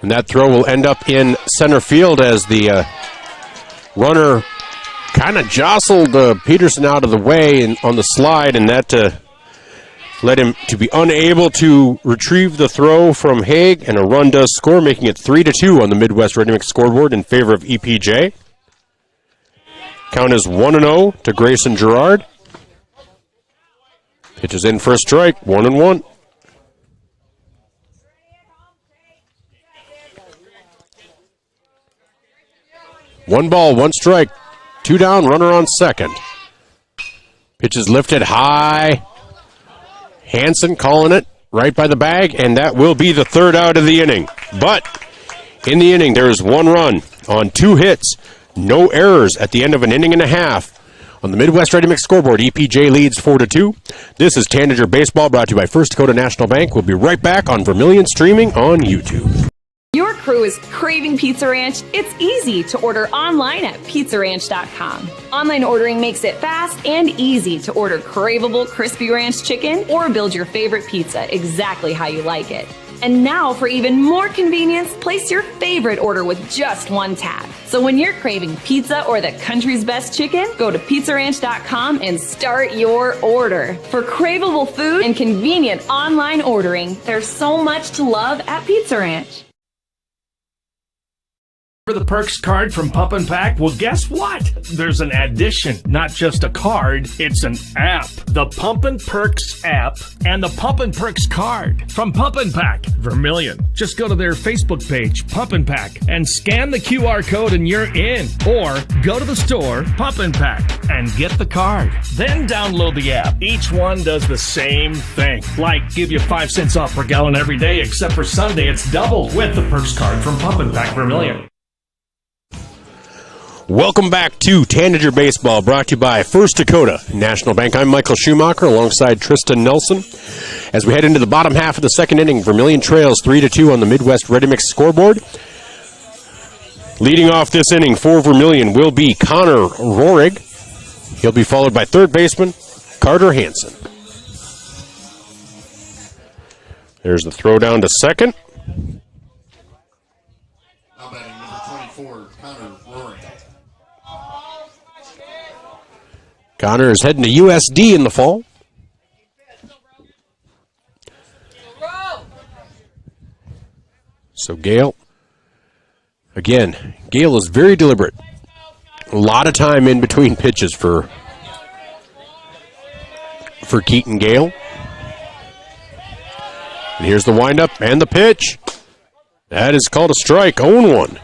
And that throw will end up in center field as the runner kind of jostled Peterson out of the way on the slide, and that led him to be unable to retrieve the throw from Haig, and a run does score, making it 3-2 on the Midwest Ready Mix scoreboard in favor of EPJ. Count is 1-0 to Grayson Gerard. Pitch is in for a strike, 1-1. One ball, one strike, two down, runner on second. Pitch is lifted high. Hansen calling it right by the bag, and that will be the third out of the inning. But in the inning, there is one run on two hits, no errors at the end of an inning and a half. On the Midwest Ready Mix scoreboard, EPJ leads 4-2. This is Tanager Baseball, brought to you by First Dakota National Bank. We'll be right back on Vermillion, streaming on YouTube. Your crew is craving Pizza Ranch? It's easy to order online at pizzaranch.com. Online ordering makes it fast and easy to order craveable crispy ranch chicken or build your favorite pizza exactly how you like it. And now, for even more convenience, place your favorite order with just one tap. So when you're craving pizza or the country's best chicken, go to pizzaranch.com and start your order. For craveable food and convenient online ordering, there's so much to love at Pizza Ranch. For the Perks card from Pump and Pack? Well, guess what? There's an addition, not just a card, it's an app. The Pump and Perks app and the Pump and Perks card from Pump and Pack, Vermillion. Just go to their Facebook page, Pump and Pack, and scan the QR code and you're in. Or go to the store, Pump and Pack, and get the card. Then download the app. Each one does the same thing. Like give you 5 cents off per gallon every day, except for Sunday, it's doubled with the Perks card from Pump and Pack, Vermillion. Welcome back to Tanager Baseball, brought to you by First Dakota National Bank. I'm Michael Schumacher alongside Tristan Nelson. As we head into the bottom half of the second inning, Vermillion trails 3-2 on the Midwest Ready Mix scoreboard. Leading off this inning for Vermillion will be Connor Rohrig. He'll be followed by third baseman Carter Hansen. There's the throw down to second. Now batting number 24, Connor Rohrig. Connor is heading to USD in the fall. So Gale, again, Gale is very deliberate. A lot of time in between pitches for Keaton Gale. And here's the windup and the pitch. That is called a strike, 0-1.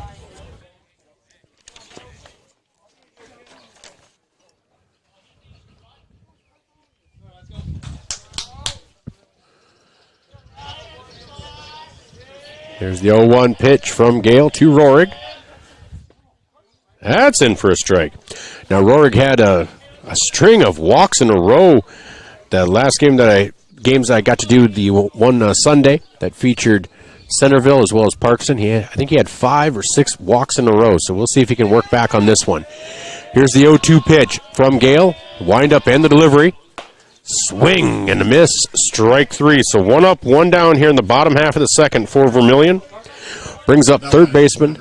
Here's the 0-1 pitch from Gale to Rohrig. That's in for a strike. Now Rohrig had a string of walks in a row. The last games I got to do, the one Sunday that featured Centerville as well as Parkson. I think he had 5 or 6 walks in a row. So we'll see if he can work back on this one. Here's the 0-2 pitch from Gale. Wind up and the delivery. Swing and a miss, strike 3. So 1 up, 1 down here in the bottom half of the second for Vermillion. Brings up third baseman.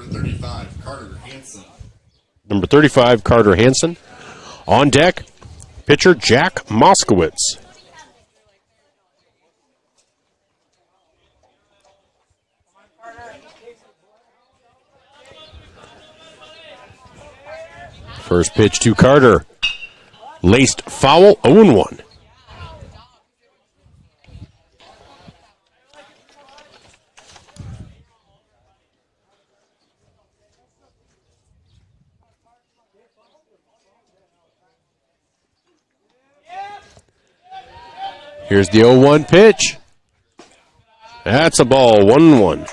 Number 35, Carter Hansen. On deck, pitcher Jack Moskowitz. First pitch to Carter. Laced foul, 0-1. Here's the 0-1 pitch. That's a ball, 1-1.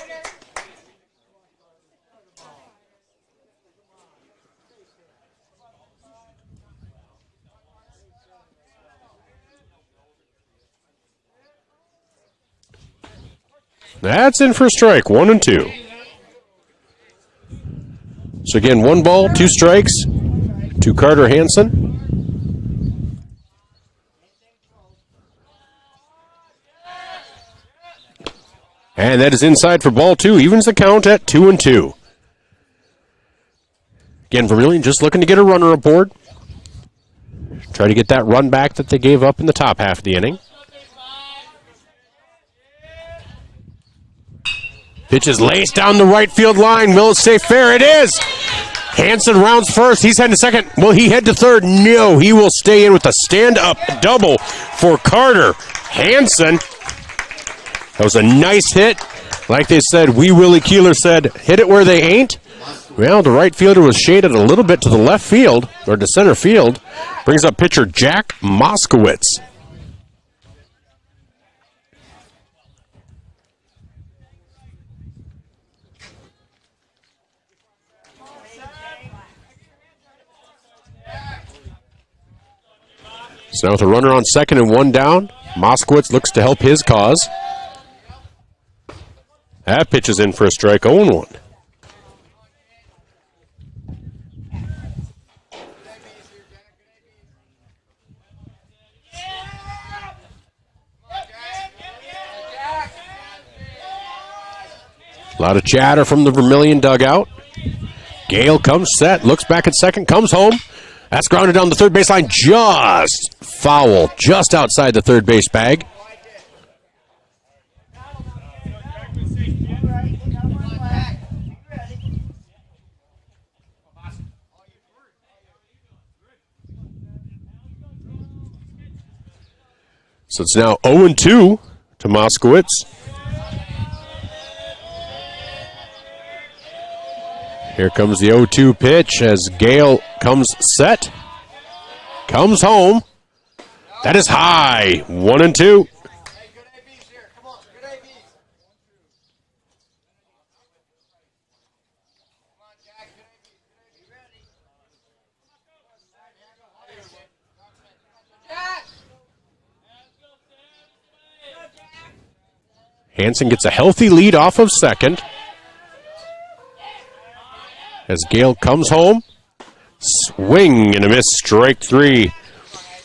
That's in for a strike, 1-2. So again, 1 ball, 2 strikes to Carter Hansen. And that is inside for ball 2. Evens the count at 2-2. Again, Vermillion just looking to get a runner aboard. Try to get that run back that they gave up in the top half of the inning. Pitch is laced down the right field line. Will it stay fair? It is. Hansen rounds first. He's heading to second. Will he head to third? No, he will stay in with a stand-up double for Carter. Hansen. That was a nice hit. Like they said, Willie Keeler said, hit it where they ain't. Well, the right fielder was shaded a little bit to the left field, or to center field. Brings up pitcher Jack Moskowitz. So now with a runner on second and one down, Moskowitz looks to help his cause. That pitch is in for a strike, 0-1. A lot of chatter from the Vermillion dugout. Gale comes set, looks back at second, comes home. That's grounded down the third baseline, just foul, just outside the third base bag. So it's now 0-2 to Moskowitz. Here comes the 0-2 pitch as Gale comes set. Comes home. That is high. 1-2. Hansen gets a healthy lead off of second. As Gale comes home, swing and a miss, strike three.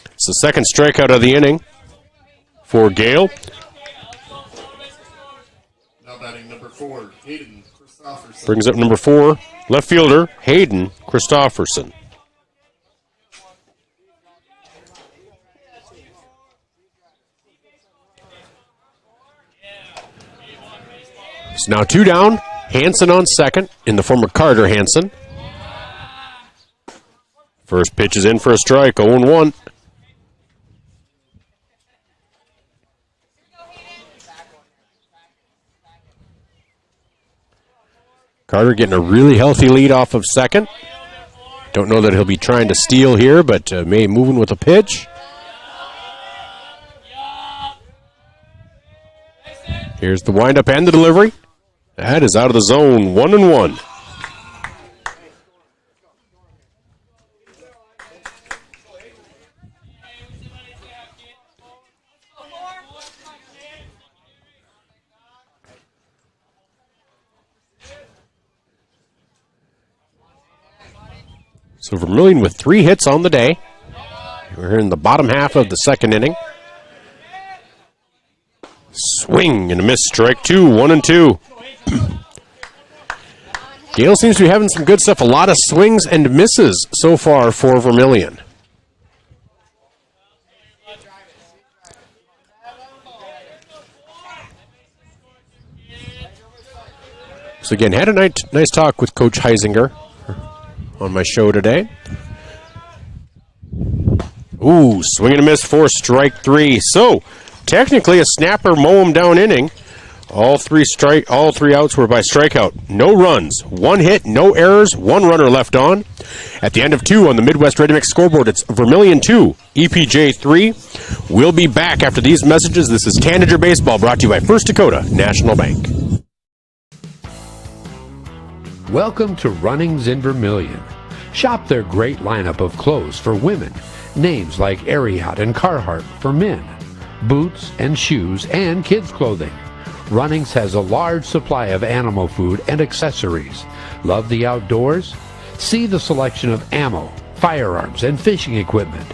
It's the second strikeout of the inning for Gale. Now batting number 4, Hayden Christopherson. Brings up number 4, left fielder Hayden Christopherson. It's now 2 down. Hansen on second in the form of Carter Hansen. First pitch is in for a strike, 0-1. Carter getting a really healthy lead off of second. Don't know that he'll be trying to steal here, but may moving with a pitch. Here's the windup and the delivery. That is out of the zone, 1-1. So Vermillion with 3 hits on the day. We're in the bottom half of the second inning. Swing and a miss, strike 2, 1-2. Gale seems to be having some good stuff. A lot of swings and misses so far for Vermillion. So again, had a nice talk with Coach Heisinger on my show today. Ooh, swing and a miss for strike 3. So technically a snapper mow him down inning. All three outs were by strikeout. No runs, 1 hit, no errors, 1 runner left on. At the end of 2 on the Midwest Ready Mix scoreboard, it's Vermillion 2, EPJ 3. We'll be back after these messages. This is Tanager Baseball, brought to you by First Dakota National Bank. Welcome to Runnings in Vermillion. Shop their great lineup of clothes for women. Names like Ariat and Carhartt for men. Boots and shoes and kids' clothing. Runnings has a large supply of animal food and accessories. Love the outdoors? See the selection of ammo, firearms, and fishing equipment.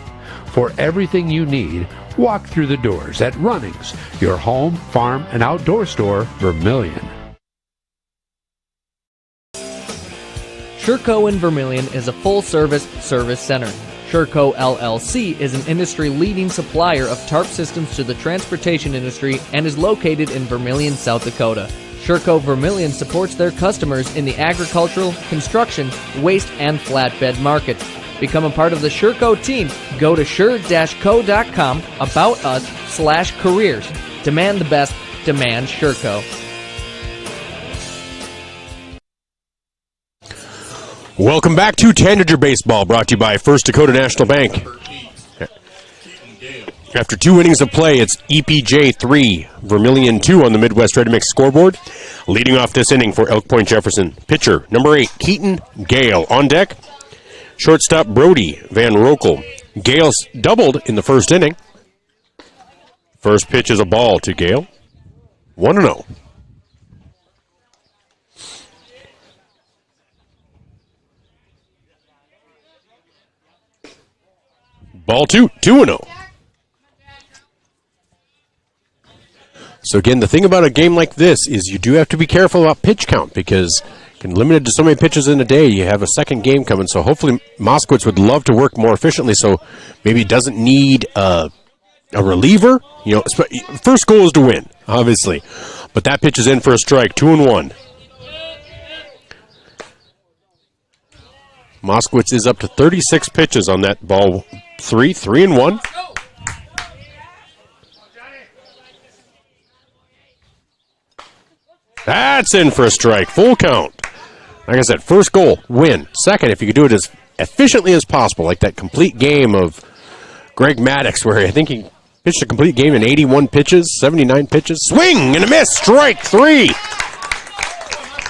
For everything you need, walk through the doors at Runnings, your home, farm, and outdoor store, Vermillion. Sherco in Vermillion is a full-service service center. Sherco LLC is an industry-leading supplier of tarp systems to the transportation industry and is located in Vermillion, South Dakota. Sherco Vermillion supports their customers in the agricultural, construction, waste, and flatbed markets. Become a part of the Sherco team. Go to sure-co.com, about us/careers. Demand the best. Demand Sherco. Welcome back to Tanager Baseball, brought to you by First Dakota National Bank. After 2 innings of play, it's EPJ 3, Vermillion 2 on the Midwest Ready Mix scoreboard. Leading off this inning for Elk Point-Jefferson, pitcher number 8, Keaton Gale. On deck, shortstop Brody Van Rokel. Gale's doubled in the first inning. First pitch is a ball to Gale. 1-0. Ball 2, 2-0. So again, the thing about a game like this is you do have to be careful about pitch count because limited to so many pitches in a day, you have a second game coming. So hopefully Moskowitz would love to work more efficiently, so maybe he doesn't need a reliever. You know, first goal is to win, obviously. But that pitch is in for a strike, 2-1. Moskowitz is up to 36 pitches on that ball 3, 3-1. That's in for a strike, full count. Like I said, first goal, win. Second, if you could do it as efficiently as possible, like that complete game of Greg Maddox, where I think he pitched a complete game in 81 pitches, 79 pitches. Swing and a miss, strike 3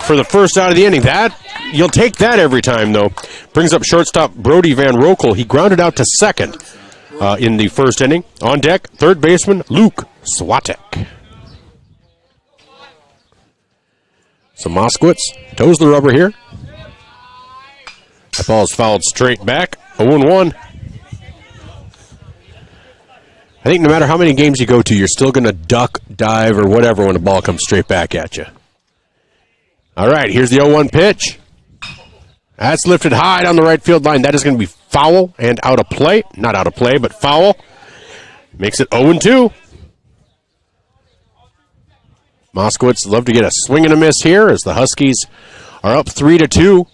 for the first out of the inning. That you'll take that every time, though. Brings up shortstop Brody Van Rokel. He grounded out to second in the first inning. On deck, third baseman Luke Swatek. So Moskowitz toes the rubber here. That ball is fouled straight back. 0-1. I think no matter how many games you go to, you're still going to duck, dive, or whatever when the ball comes straight back at you. All right, here's the 0-1 pitch. That's lifted high down the right field line. That is going to be foul and out of play. Not out of play, but foul. Makes it 0-2. Moskowitz love to get a swing and a miss here as the Huskies are up 3-2.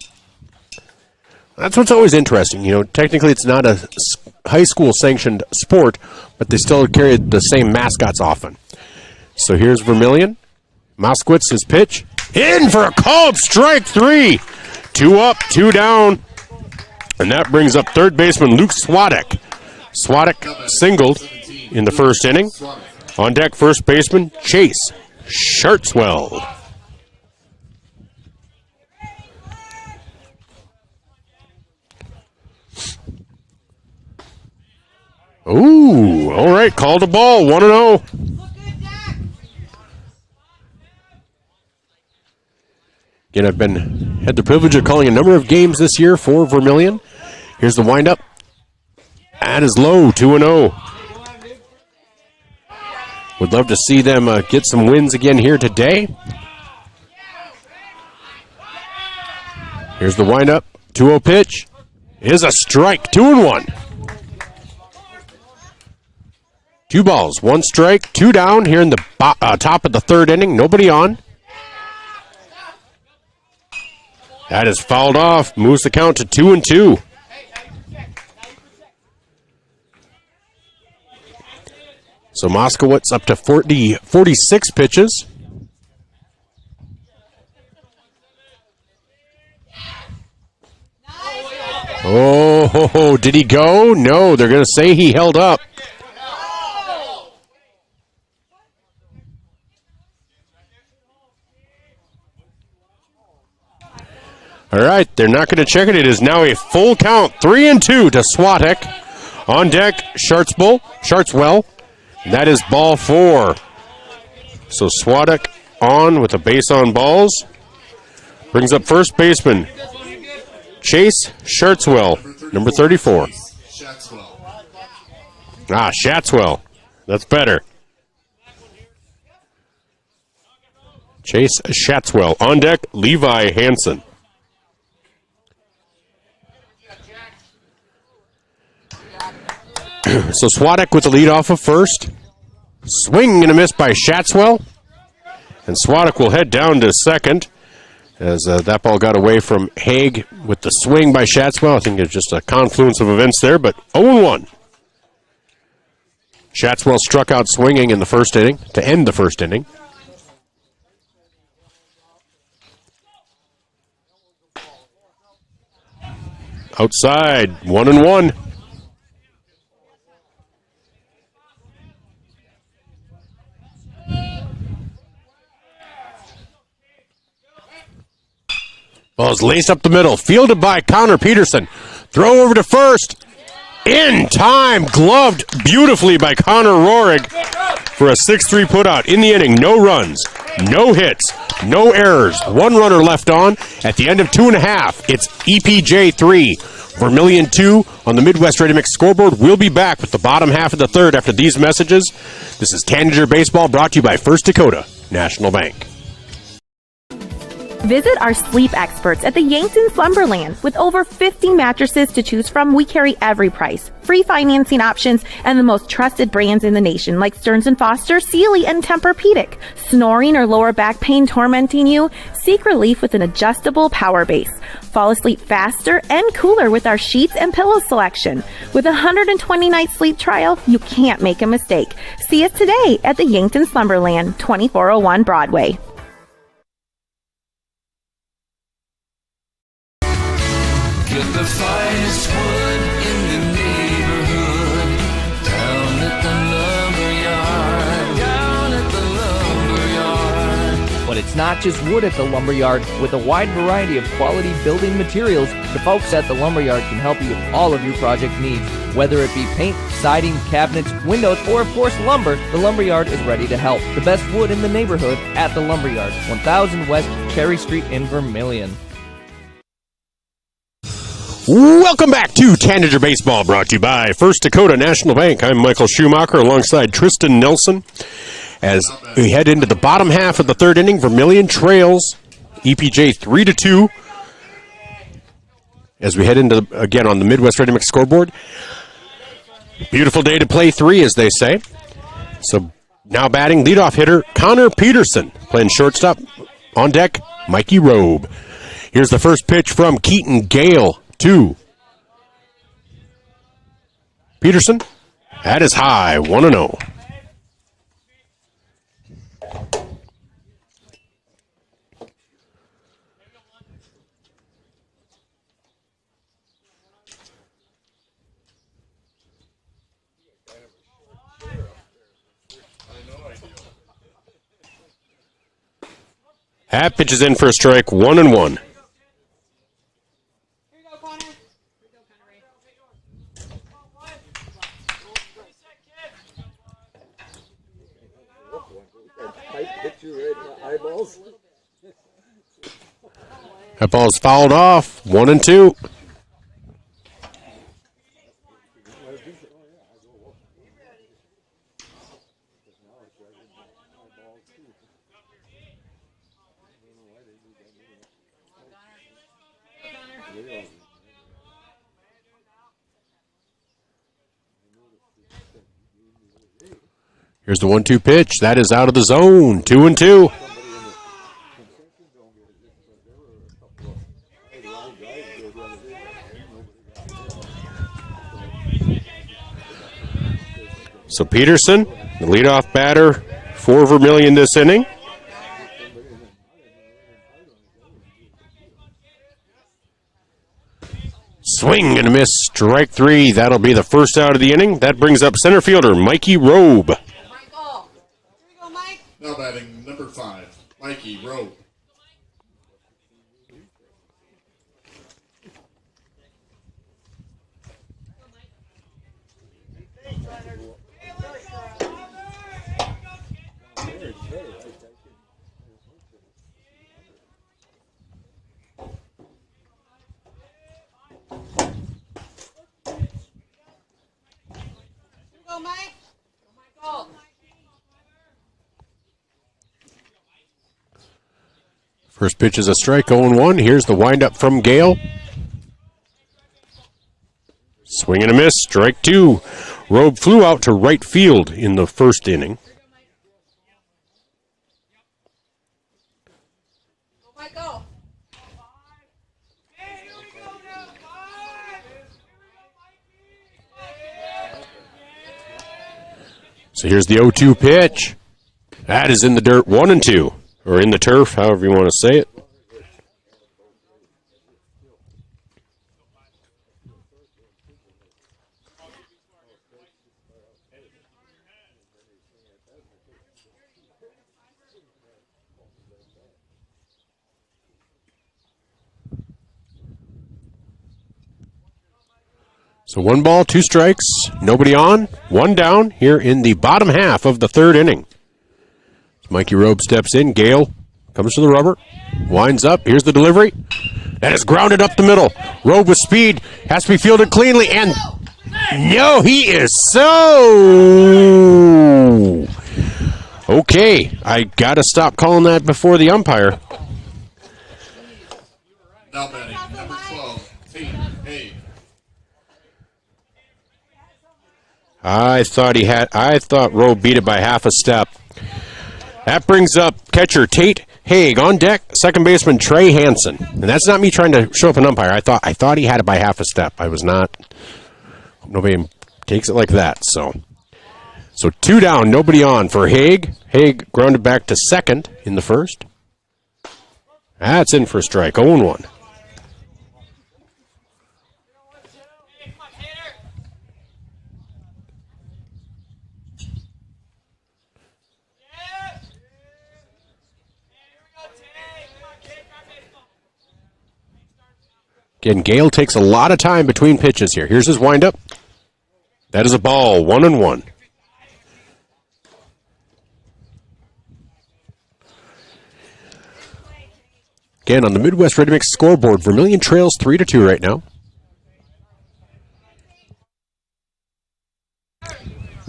That's what's always interesting. You know, technically it's not a high school sanctioned sport, but they still carry the same mascots often. So here's Vermillion. Moskowitz, his pitch. In for a called strike 3. 2 up, 2 down. And that brings up third baseman Luke Swatek. Swatek singled in the first inning. On deck, first baseman Chase Schertzwell. Ooh, all right, called a ball, 1-0. Again, I've had the privilege of calling a number of games this year for Vermillion. Here's the windup. That is low, 2-0. Would love to see them get some wins again here today. Here's the windup. 2-0 pitch. Is a strike. 2-1. 2 balls, 1 strike, 2 down here in the top of the third inning. Nobody on. That is fouled off. Moves the count to 2-2. So Moskowitz up to 46 pitches. Oh, did he go? No, they're going to say he held up. All right, they're not going to check it. It is now a full count, 3-2 to Swatek. On deck, Schertzwell. That is ball 4. So Swatek on with a base on balls. Brings up first baseman Chase Schertzwell, number 34. Schatzwell. That's better. Chase Schatzwell. On deck, Levi Hansen. So Swatek with the lead off of first. Swing and a miss by Schatzwell. And Swadek will head down to second as that ball got away from Haig with the swing by Shatswell. I think it's just a confluence of events there, but 0-1. Shatswell struck out swinging in the first inning to end the first inning. Outside, 1-1. Ball's laced up the middle, fielded by Connor Peterson. Throw over to first. In time, gloved beautifully by Connor Rohrig for a 6-3 putout in the inning. No runs, no hits, no errors. One runner left on. At the end of 2.5, it's EPJ 3, Vermillion 2 on the Midwest Ready Mix scoreboard. We'll be back with the bottom half of the third after these messages. This is Tanager Baseball brought to you by First Dakota National Bank. Visit our sleep experts at the Yankton Slumberland. With over 50 mattresses to choose from, we carry every price, free financing options, and the most trusted brands in the nation like Stearns & Foster, Sealy, and Tempur-Pedic. Snoring or lower back pain tormenting you? Seek relief with an adjustable power base. Fall asleep faster and cooler with our sheets and pillow selection. With a 120-night sleep trial, you can't make a mistake. See us today at the Yankton Slumberland, 2401 Broadway. Get the finest wood in the neighborhood. Down at the lumberyard. But it's not just wood at the lumberyard. With a wide variety of quality building materials, the folks at the lumberyard can help you with all of your project needs. Whether it be paint, siding, cabinets, windows, or of course lumber, the lumberyard is ready to help. The best wood in the neighborhood at the lumberyard, 1000 West Cherry Street in Vermillion. Welcome back to Tanager Baseball, brought to you by First Dakota National Bank. I'm Michael Schumacher alongside Tristan Nelson. As we head into the bottom half of the third inning, Vermillion trails EPJ 3-2. As we head into, again, on the Midwest Ready Mix scoreboard. Beautiful day to play three, as they say. So now batting, leadoff hitter Connor Peterson. Playing shortstop, on deck, Mikey Robe. Here's the first pitch from Keaton Gale. 2. Peterson, that is high, 1-0. That pitch is in for a strike, 1-1. That ball is fouled off. 1-2. Here's the 1-2 pitch. That is out of the zone. 2-2. So Peterson, the leadoff batter for Vermillion this inning. Swing and a miss, strike 3. That'll be the first out of the inning. That brings up center fielder Mikey Robe. Now batting number 5, Mikey Rowe. First pitch is a strike, 0-1. Here's the windup from Gale. Swing and a miss, strike 2. Robe flew out to right field in the first inning. So here's the 0-2 pitch. That is in the dirt, 1-2, or in the turf, however you want to say it. So 1 ball, 2 strikes, nobody on, 1 down here in the bottom half of the 3rd inning. Mikey Robe steps in. Gale comes to the rubber, winds up. Here's the delivery. That is grounded up the middle. Robe with speed, has to be fielded cleanly, and no, he is so... Okay, I got to stop calling that before the umpire. Now batting, number 12, Tate Haig. I thought Robe beat it by half a step. That brings up catcher Tate Haig on deck, second baseman Trey Hansen. And that's not me trying to show up an umpire. I thought he had it by half a step. I was not. Nobody takes it like that. So 2 down, nobody on for Haig. Haig grounded back to second in the first. That's in for a strike, 0-1. Again, Gale takes a lot of time between pitches here. Here's his windup. That is a ball, 1-1. Again, on the Midwest Ready Mix scoreboard, Vermillion trails 3-2 right now.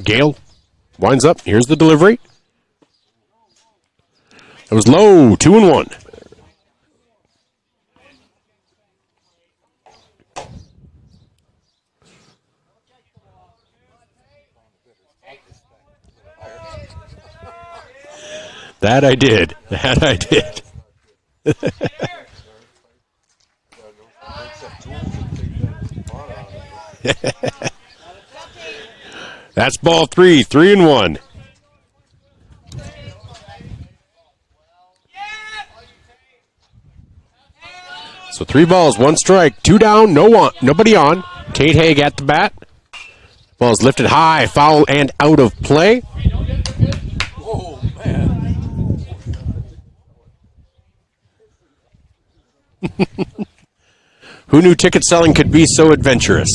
Gale winds up. Here's the delivery. It was low, 2-1. That I did. That's ball 3, 3-1. So 3 balls, 1 strike, 2 down, nobody on. Tate Haig at the bat. Ball is lifted high, foul and out of play. Who knew ticket selling could be so adventurous?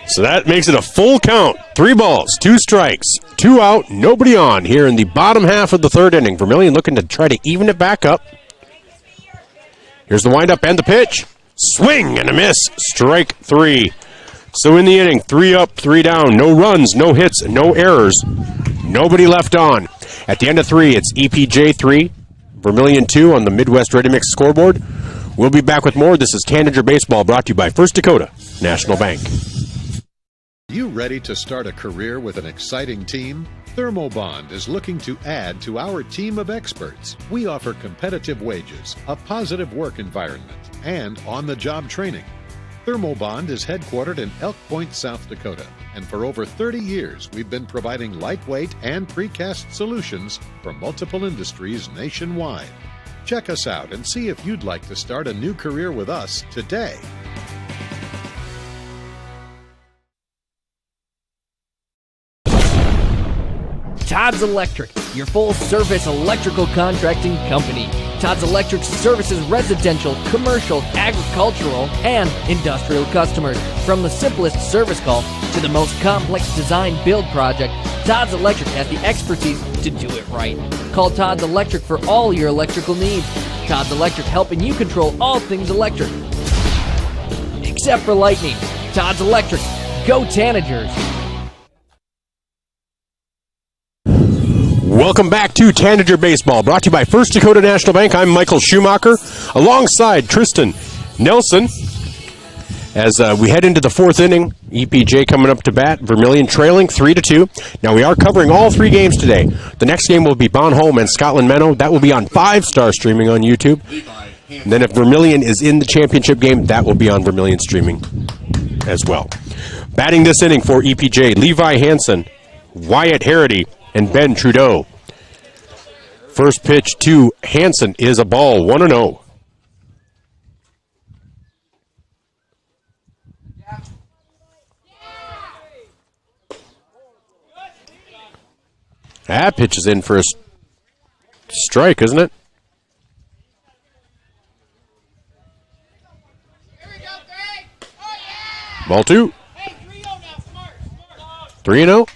So that makes it a full count. 3 balls, 2 strikes, 2 out, nobody on here in the bottom half of the 3rd inning. Vermillion looking to try to even it back up. Here's the windup and the pitch. Swing and a miss. Strike 3. So in the inning, 3 up, 3 down. No runs, no hits, no errors. Nobody left on. At the end of 3, it's EPJ 3, Vermillion 2 on the Midwest Ready Mix scoreboard. We'll be back with more. This is Tanager Baseball, brought to you by First Dakota National Bank. You ready to start a career with an exciting team? Thermobond is looking to add to our team of experts. We offer competitive wages, a positive work environment, and on-the-job training. Thermobond is headquartered in Elk Point, South Dakota, and for over 30 years we've been providing lightweight and precast solutions for multiple industries nationwide. Check us out and see if you'd like to start a new career with us today. Todd's Electric, your full-service electrical contracting company. Todd's Electric services residential, commercial, agricultural, and industrial customers. From the simplest service call to the most complex design build project, Todd's Electric has the expertise to do it right. Call Todd's Electric for all your electrical needs. Todd's Electric, helping you control all things electric. Except for lightning. Todd's Electric. Go Tanagers. Welcome back to Tanager Baseball, brought to you by First Dakota National Bank. I'm Michael Schumacher, alongside Tristan Nelson. As we head into the 4th inning, EPJ coming up to bat, Vermillion trailing 3-2. Now we are covering all 3 games today. The next game will be Bonholm and Scotland Menno. That will be on 5-star streaming on YouTube. And then if Vermillion is in the championship game, that will be on Vermillion streaming as well. Batting this inning for EPJ, Levi Hansen. Wyatt Harity and Ben Trudeau. First pitch to Hansen is a ball, 1-0. That pitch is in for a strike, isn't it? Ball 2. 3-0.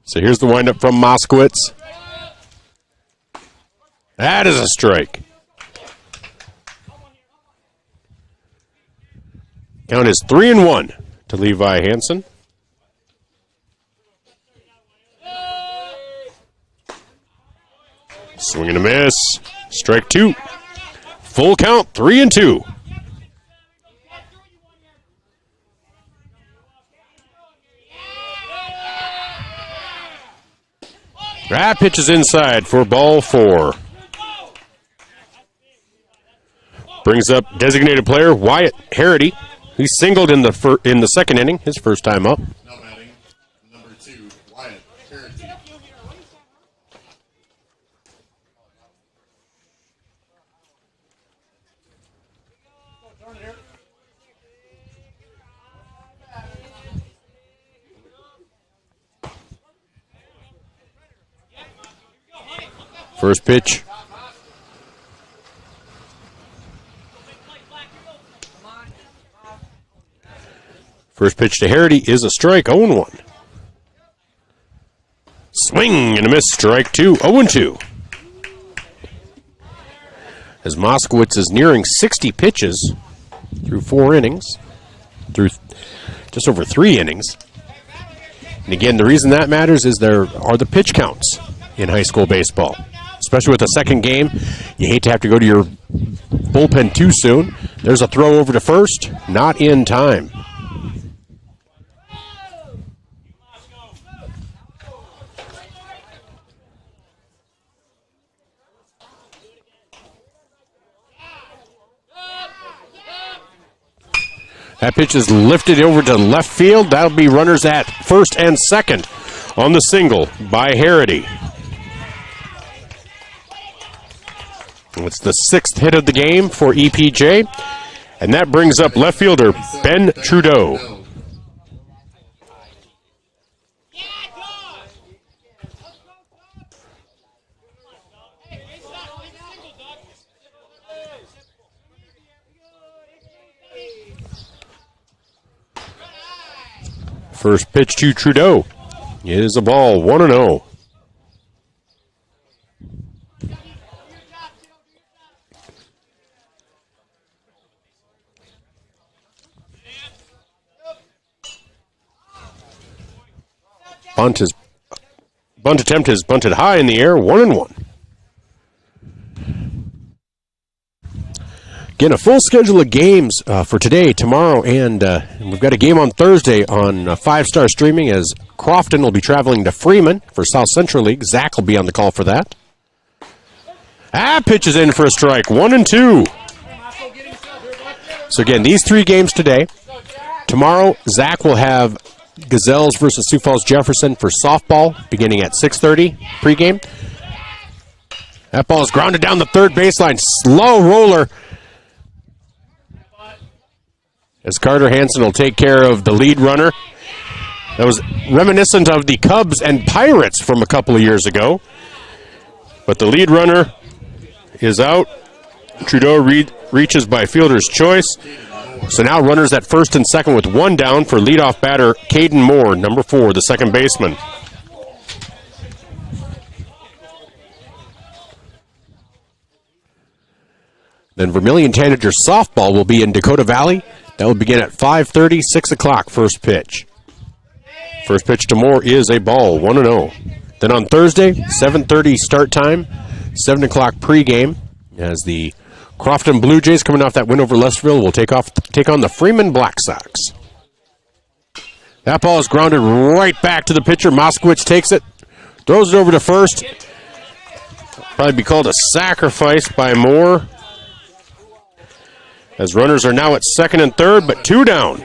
So here's the windup from Moskowitz. That is a strike. Count is 3-1 to Levi Hansen. Swing and a miss. Strike 2. Full count, 3-2. That pitch is inside for ball 4. Brings up designated player Wyatt Harity. He singled in the second inning, his first time up. Now batting, number 2, Wyatt Harity. First pitch. First pitch to Harity is a strike, 0-1. Swing and a miss, strike 2, 0-2. As Moskowitz is nearing 60 pitches through 4 innings, through just over 3 innings. And again, the reason that matters is there are the pitch counts in high school baseball. Especially with the second game, you hate to have to go to your bullpen too soon. There's a throw over to first, not in time. That pitch is lifted over to left field. That'll be runners at first and second on the single by Harity. It's the 6th hit of the game for EPJ, and that brings up left fielder Ben Trudeau. First pitch to Trudeau is a ball, 1-0. Bunt attempt is bunted high in the air, 1-1. Again, a full schedule of games for today, tomorrow, and we've got a game on Thursday on 5-star streaming as Crofton will be traveling to Freeman for South Central League. Zach will be on the call for that. Pitch is in for a strike, 1-2. So again, these 3 games today. Tomorrow, Zach will have Gazelles versus Sioux Falls Jefferson for softball beginning at 6:30 pregame. That ball is grounded down the third baseline. Slow roller. As Carter Hansen will take care of the lead runner. That was reminiscent of the Cubs and Pirates from a couple of years ago. But the lead runner is out. Trudeau reaches by fielder's choice. So now runners at first and second with 1 down for leadoff batter Caden Moore, number 4, the second baseman. Then Vermillion Tanager softball will be in Dakota Valley. That will begin at 5:30, 6 o'clock first pitch. First pitch to Moore is a ball, 1-0. Then on Thursday, 7:30 start time, 7 o'clock pregame as the Crofton Blue Jays, coming off that win over Lesterville, will take on the Freeman Black Sox. That ball is grounded right back to the pitcher. Moskowitz takes it, throws it over to first. Probably be called a sacrifice by Moore. As runners are now at second and third, but 2 down.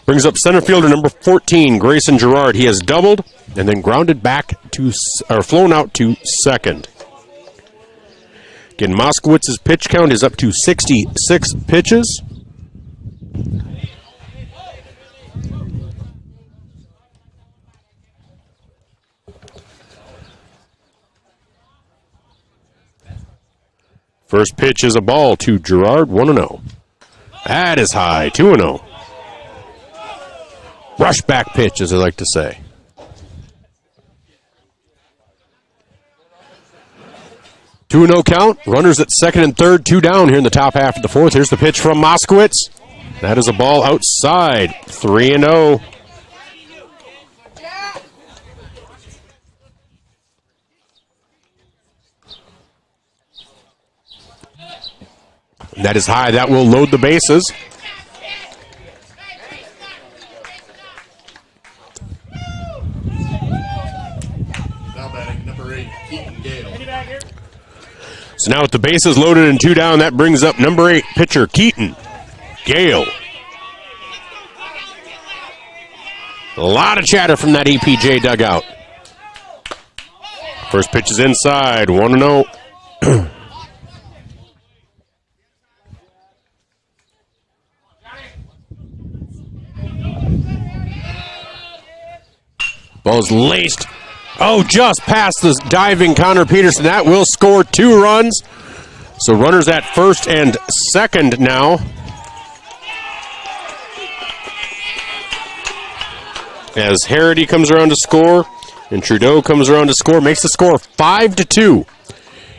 Brings up center fielder number 14, Grayson Gerard. He has doubled and then grounded back to, or flown out to second. Again, Moskowitz's pitch count is up to 66 pitches. First pitch is a ball to Gerard, 1-0. That is high, 2-0. Rush back pitch, as I like to say. 2-0 count. Runners at second and third, 2 down here in the top half of the fourth. Here's the pitch from Moskowitz. That is a ball outside, 3-0. That is high. That will load the bases. Now batting number 8, Keaton Gale. So now with the bases loaded and 2 down, that brings up number 8 pitcher Keaton Gale. A lot of chatter from that EPJ dugout. First pitch is inside, 1-0. Ball's laced. Oh, just past the diving Connor Peterson. That will score 2 runs. So runners at first and second now. As Harity comes around to score and Trudeau comes around to score, makes the score 5-2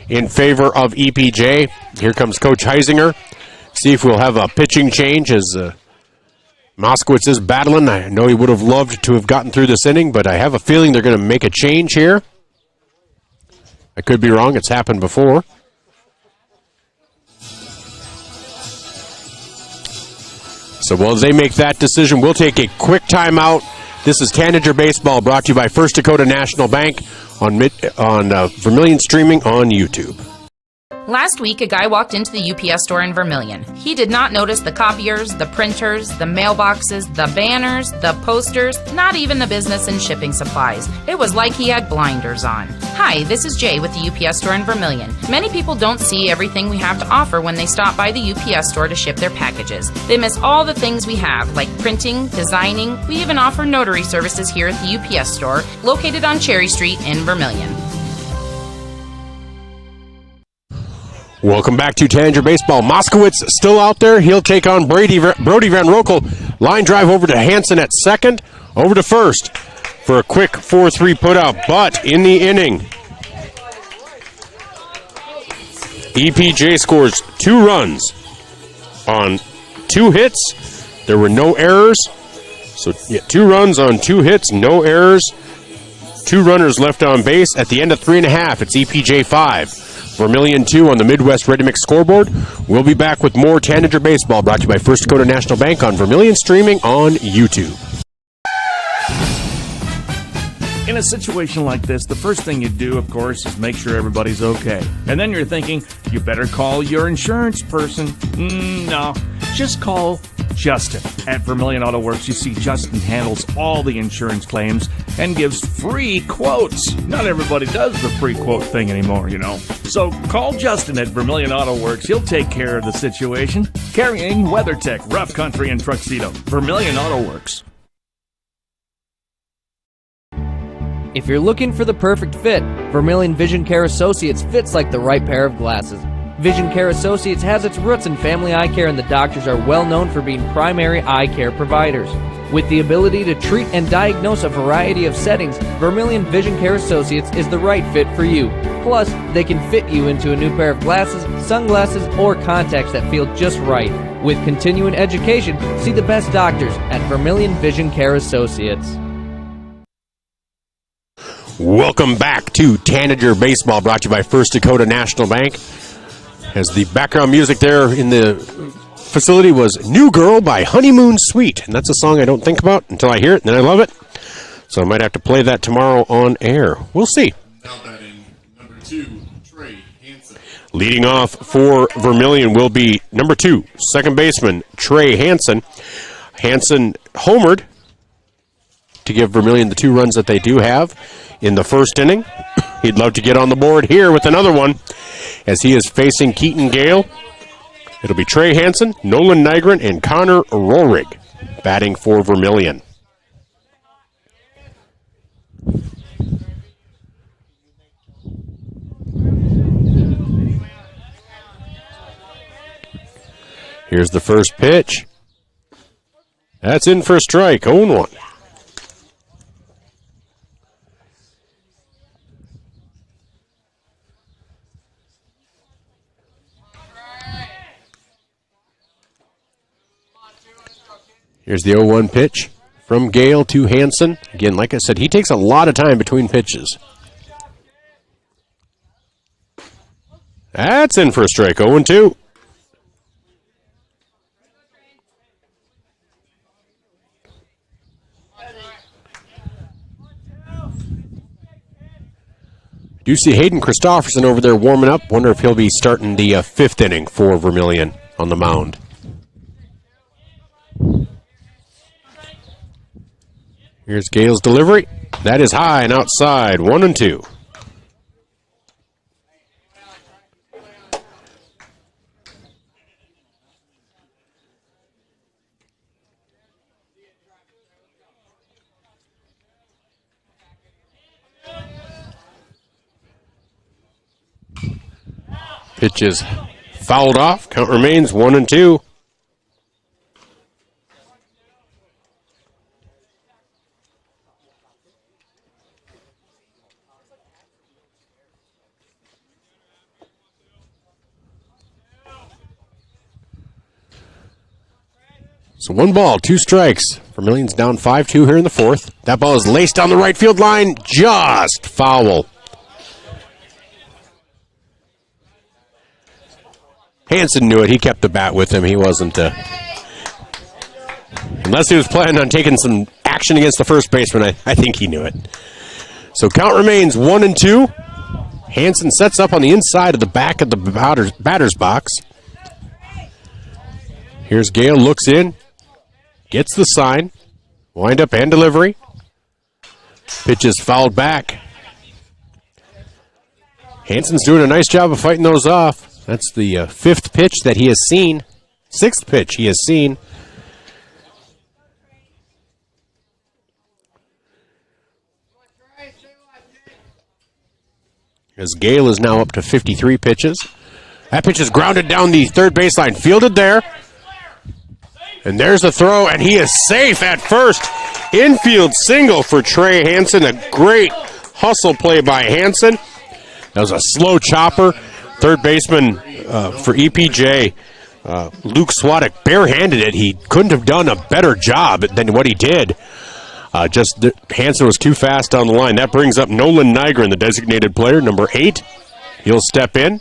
in favor of EPJ. Here comes Coach Heisinger. See if we'll have a pitching change as Moskowitz is battling. I know he would have loved to have gotten through this inning, but I have a feeling they're going to make a change here. I could be wrong. It's happened before. So while they make that decision, we'll take a quick timeout. This is Tanager Baseball, brought to you by First Dakota National Bank on Vermillion streaming on YouTube. Last week, a guy walked into the UPS store in Vermillion. He did not notice the copiers, the printers, the mailboxes, the banners, the posters, not even the business and shipping supplies. It was like he had blinders on. Hi, this is Jay with the UPS store in Vermillion. Many people don't see everything we have to offer when they stop by the UPS store to ship their packages. They miss all the things we have, like printing, designing. We even offer notary services here at the UPS store, located on Cherry Street in Vermillion. Welcome back to Tanager Baseball. Moskowitz still out there. He'll take on Brody Van Rokel. Line drive over to Hansen at second. Over to first for a quick 4-3 putout. But in the inning, EPJ scores 2 runs on 2 hits. There were no errors. So 2 runs on 2 hits, no errors. 2 runners left on base. At the end of 3.5, it's EPJ 5. Vermillion 2 on the Midwest Ready Mix scoreboard. We'll be back with more Tanager Baseball, brought to you by First Dakota National Bank on Vermillion streaming on YouTube. In a situation like this, the first thing you do, of course, is make sure everybody's okay. And then you're thinking, you better call your insurance person. No, just call Justin. At Vermillion Auto Works, you see Justin handles all the insurance claims and gives free quotes. Not everybody does the free quote thing anymore, you know. So call Justin at Vermillion Auto Works. He'll take care of the situation. Carrying WeatherTech, Rough Country, and Tuxedo. Vermillion Auto Works. If you're looking for the perfect fit, Vermillion Vision Care Associates fits like the right pair of glasses. Vision Care Associates has its roots in family eye care, and the doctors are well known for being primary eye care providers. With the ability to treat and diagnose a variety of settings, Vermillion Vision Care Associates is the right fit for you. Plus, they can fit you into a new pair of glasses, sunglasses, or contacts that feel just right. With continuing education, see the best doctors at Vermillion Vision Care Associates. Welcome back to Tanager Baseball, brought to you by First Dakota National Bank. As the background music there in the facility was New Girl by Honeymoon Suite. And that's a song I don't think about until I hear it, and then I love it. So I might have to play that tomorrow on air. We'll see. Now batting number 2, Trey Leading off for Vermillion will be number 2, second baseman Trey Hansen. Hansen homered to give Vermillion the 2 runs that they do have in the first inning. He'd love to get on the board here with another one as he is facing Keaton Gale. It'll be Trey Hansen, Nolan Nygren, and Connor Rohrig batting for Vermillion. Here's the first pitch. That's in for a strike, 0-1. Here's the 0-1 pitch from Gale to Hansen. Again, like I said, he takes a lot of time between pitches. That's in for a strike, 0-2. Do see Hayden Christofferson over there warming up. Wonder if he'll be starting the 5th inning for Vermillion on the mound. Here's Gale's delivery. That is high and outside, 1-2. Pitch is fouled off. Count remains 1-2. So 1 ball, 2 strikes. Vermillion's down 5-2 here in the 4th. That ball is laced down the right field line. Just foul. Hansen knew it. He kept the bat with him. He wasn't... unless he was planning on taking some action against the first baseman, I think he knew it. So count remains 1-2. Hansen sets up on the inside of the back of the batter's box. Here's Gale, looks in. Gets the sign. Wind-up and delivery. Pitch is fouled back. Hansen's doing a nice job of fighting those off. That's the 5th pitch that he has seen. 6th pitch he has seen. As Gale is now up to 53 pitches. That pitch is grounded down the third baseline. Fielded there. And there's the throw, and he is safe at first. Infield single for Trey Hansen. A great hustle play by Hansen. That was a slow chopper. Third baseman for EPJ, Luke Swadek, barehanded it. He couldn't have done a better job than what he did. Hansen was too fast down the line. That brings up Nolan Nygren, the designated player, number 8. He'll step in.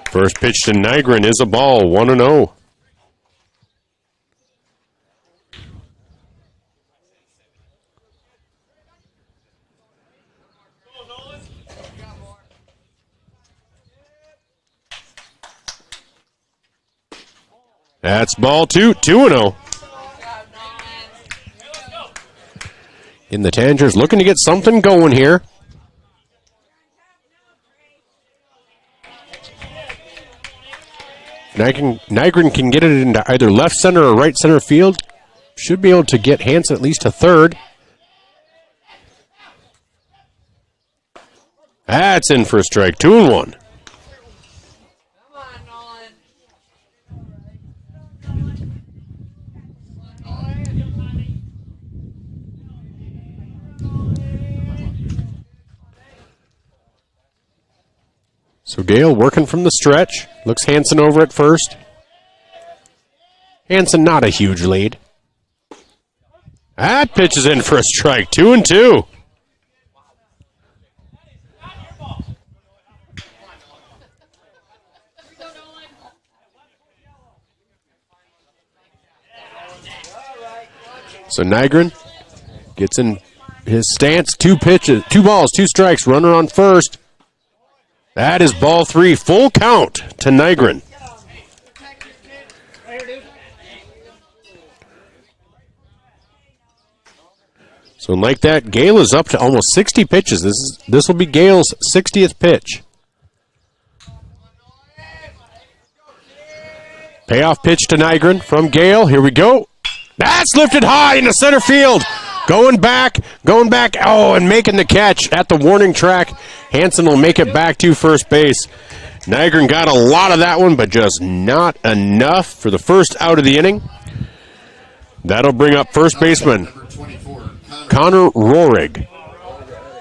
First pitch to Nygren is a ball, 1-0. That's ball 2, 2-0. In the Tangers looking to get something going here. Nygren can get it into either left center or right center field. Should be able to get Hansen at least to third. That's in for a strike. 2-1. So Gale working from the stretch. Looks Hansen over at first. Hansen not a huge lead. That pitch is in for a strike. 2-2. So Nygren gets in his stance. 2 pitches, 2 balls, 2 strikes. Runner on first. That is ball 3. Full count to Nygren. So like that, Gale is up to almost 60 pitches. This will be Gale's 60th pitch. Payoff pitch to Nygren from Gale. Here we go. That's lifted high into center field. Going back. Oh, and making the catch at the warning track. Hansen will make it back to first base. Nygren got a lot of that one, but just not enough for the first out of the inning. That'll bring up first baseman Connor Rohrig.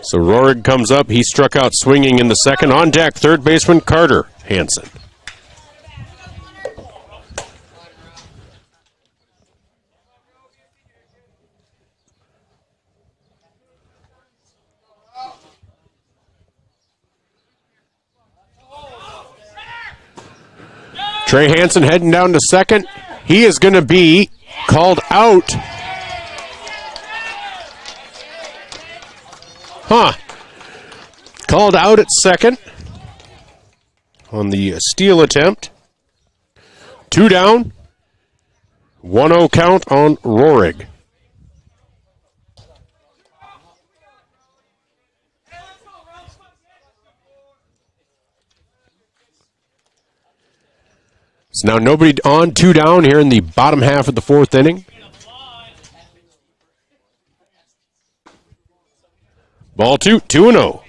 So Rohrig comes up. He struck out swinging in the second. On deck, third baseman Carter Hansen. Trey Hansen heading down to second. He is going to be called out. Called out at second on the steal attempt. 2 down. 1-0 count on Rohrig. So now nobody on, 2 down here in the bottom half of the 4th inning. Ball 2, 2-0.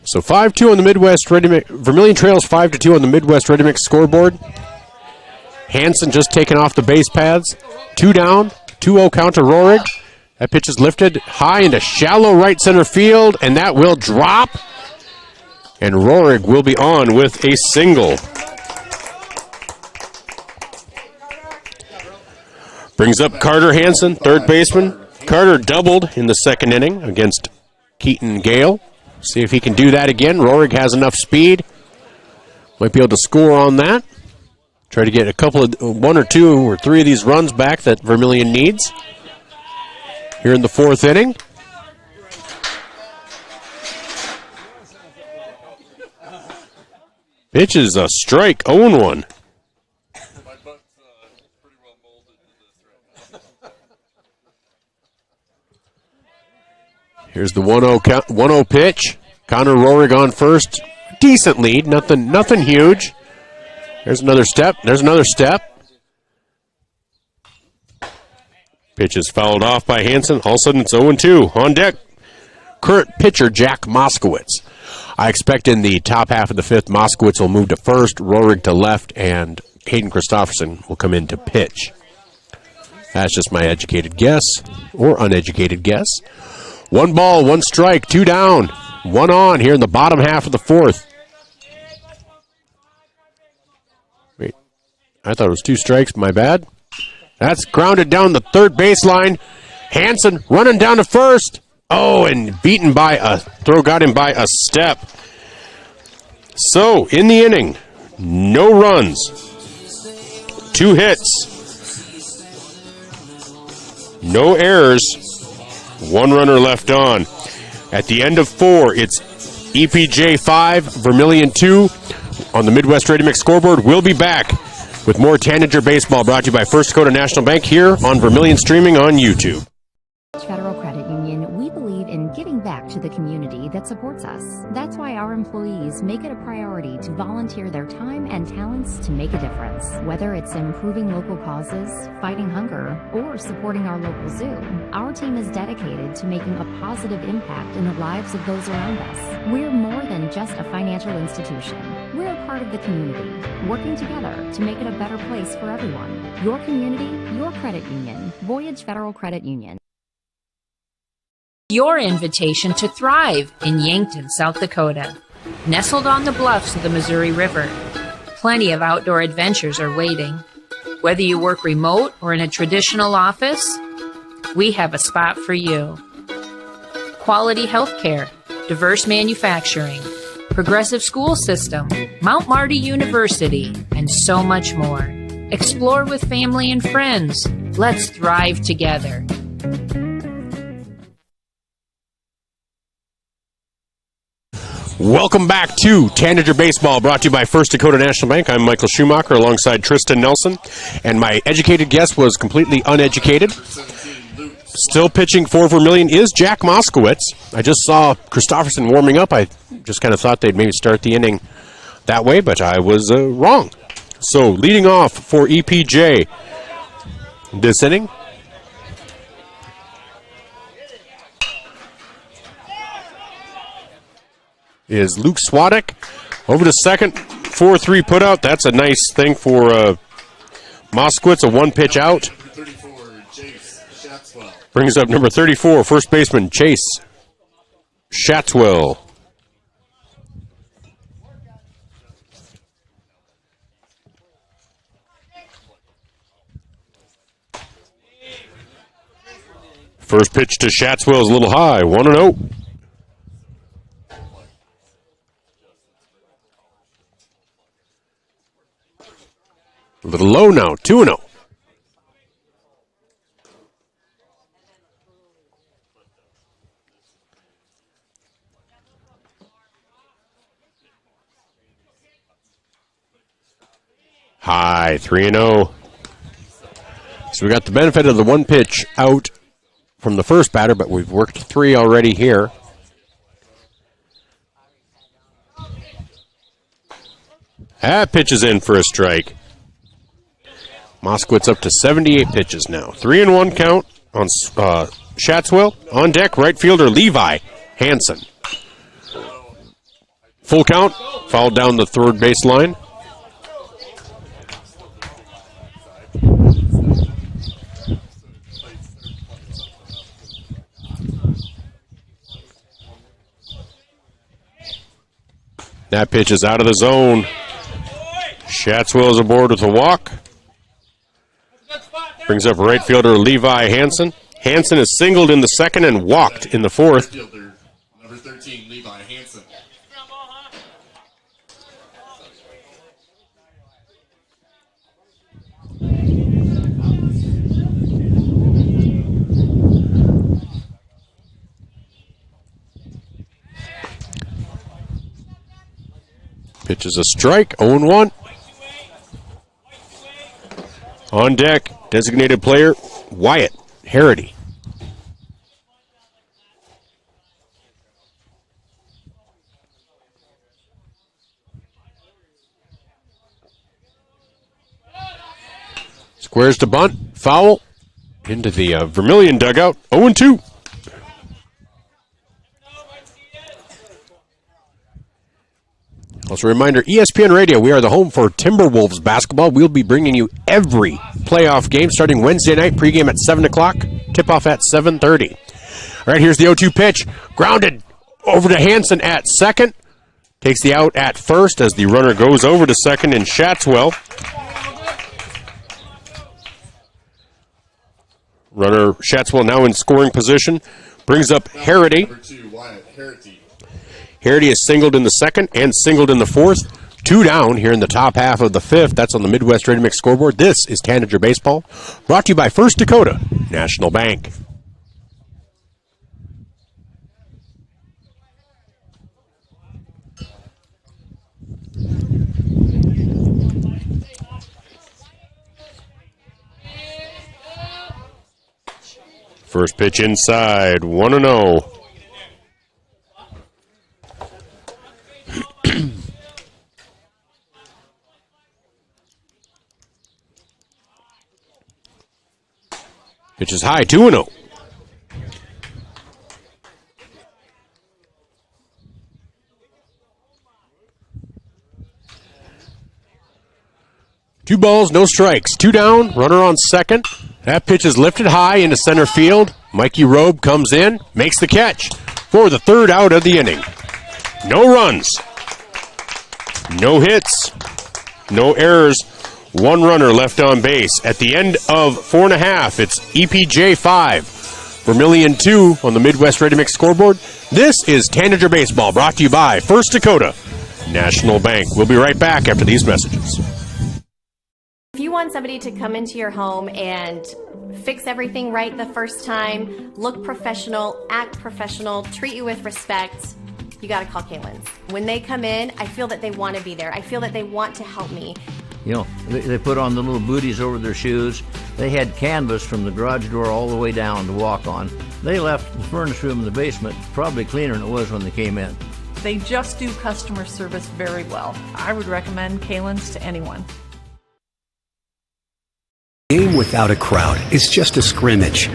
So 5-2 on the Midwest Ready Mix. Vermillion trails 5-2 on the Midwest Ready Mix scoreboard. Hansen just taken off the base pads. 2 down, 2-0 count to Rohrig. That pitch is lifted high into shallow right center field, and that will drop. And Rohrig will be on with a single. Brings up Carter Hansen, third baseman. Carter doubled in the second inning against Keaton Gale. See if he can do that again. Rohrig has enough speed. Might be able to score on that. Try to get a couple of 1 or 2 or 3 of these runs back that Vermillion needs here in the 4th inning. Pitch is a strike, 0-1. Here's the 1-0 pitch. Connor Rohrig on first. Decent lead, nothing huge. There's another step. Pitch is fouled off by Hansen. All of a sudden it's 0-2. On deck, current pitcher Jack Moskowitz. I expect in the top half of the 5th, Moskowitz will move to first, Rohrig to left, and Hayden Christofferson will come in to pitch. That's just my educated guess, or uneducated guess. 1 ball, 1 strike, 2 down, 1 on here in the bottom half of the 4th. Wait, I thought it was 2 strikes, my bad. That's grounded down the third baseline. Hansen running down to first. Oh, and beaten by a throw, got him by a step. So, in the inning, no runs, 2 hits, no errors, 1 runner left on. At the end of 4, it's EPJ 5, Vermillion 2 on the Midwest Ready Mix scoreboard. We'll be back with more Tanager Baseball brought to you by First Dakota National Bank here on Vermillion streaming on YouTube. Federal Credit Union, we believe in giving back to the community that supports us. That's why our employees make it a priority to volunteer their time and talents to make a difference. Whether it's improving local causes, fighting hunger, or supporting our local zoo, our team is dedicated to making a positive impact in the lives of those around us. We're more than just a financial institution. We're a part of the community, working together to make it a better place for everyone. Your community, your credit union. Voyage Federal Credit Union. Your invitation to thrive in Yankton, South Dakota. Nestled on the bluffs of the Missouri River, plenty of outdoor adventures are waiting. Whether you work remote or in a traditional office, we have a spot for you. Quality health care, diverse manufacturing, progressive school system, Mount Marty University, and so much more. Explore with family and friends. Let's thrive together. Welcome back to Tanager Baseball, brought to you by First Dakota National Bank. I'm Michael Schumacher alongside Tristan Nelson, and my educated guest was completely uneducated. Still pitching for Vermillion is Jack Moskowitz. I just saw Christofferson warming up. I just kind of thought they'd maybe start the inning that way, but I was wrong. So leading off for EPJ this inning, is Luke Swadek. Over to second, 4-3 putout. That's a nice thing for Moskowitz, a one-pitch out. Brings up number 34, first baseman Chase Shatswell. First pitch to Shatswell is a little high, 1-0. A little low now, 2-0. High, 3-0. So we got the benefit of the one pitch out from the first batter, but we've worked three already here. That pitch is in for a strike. Moskowitz up to 78 pitches now. 3-1 count on Shatswell. On deck, right fielder Levi Hansen. Full count, fouled down the third base line. That pitch is out of the zone. Shatswell is aboard with a walk. Brings up right fielder Levi Hansen. Hansen is singled in the second and walked in the fourth. Fielder, number 13, Levi Hansen. Pitch is a strike, 0-1. On deck, designated player Wyatt Harity. Squares to bunt, foul, into the Vermillion dugout, 0-2. Also a reminder, ESPN Radio, we are the home for Timberwolves basketball. We'll be bringing you every playoff game starting Wednesday night, pregame at 7 o'clock, tip-off at 7:30. All right, here's the 0-2 pitch. Grounded over to Hansen at second. Takes the out at first as the runner goes over to second in Shatswell. Runner Shatswell now in scoring position. Brings up Harity. Number 2, Wyatt Harity. Harity is singled in the second and singled in the fourth. Two down here in the top half of the fifth. That's on the Midwest Ready Mix scoreboard. This is Tanager Baseball, brought to you by First Dakota National Bank. First pitch inside, 1-0. Pitch is high, 2-0. Two balls, no strikes. Two down, runner on second. That pitch is lifted high into center field. Mikey Robe comes in, makes the catch for the third out of the inning. No runs, no hits, no errors. One runner left on base. At the end of 4.5, it's EPJ 5, Vermillion 2 on the Midwest Ready Mix scoreboard. This is Tanager Baseball, brought to you by First Dakota National Bank. We'll be right back after these messages. If you want somebody to come into your home and fix everything right the first time, look professional, act professional, treat you with respect, you got to call Kaylin's. When they come in, I feel that they want to be there. I feel that they want to help me. You know, they put on the little booties over their shoes. They had canvas from the garage door all the way down to walk on. They left the furnace room in the basement probably cleaner than it was when they came in. They just do customer service very well. I would recommend Kaylin's to anyone. A game without a crowd is just a scrimmage.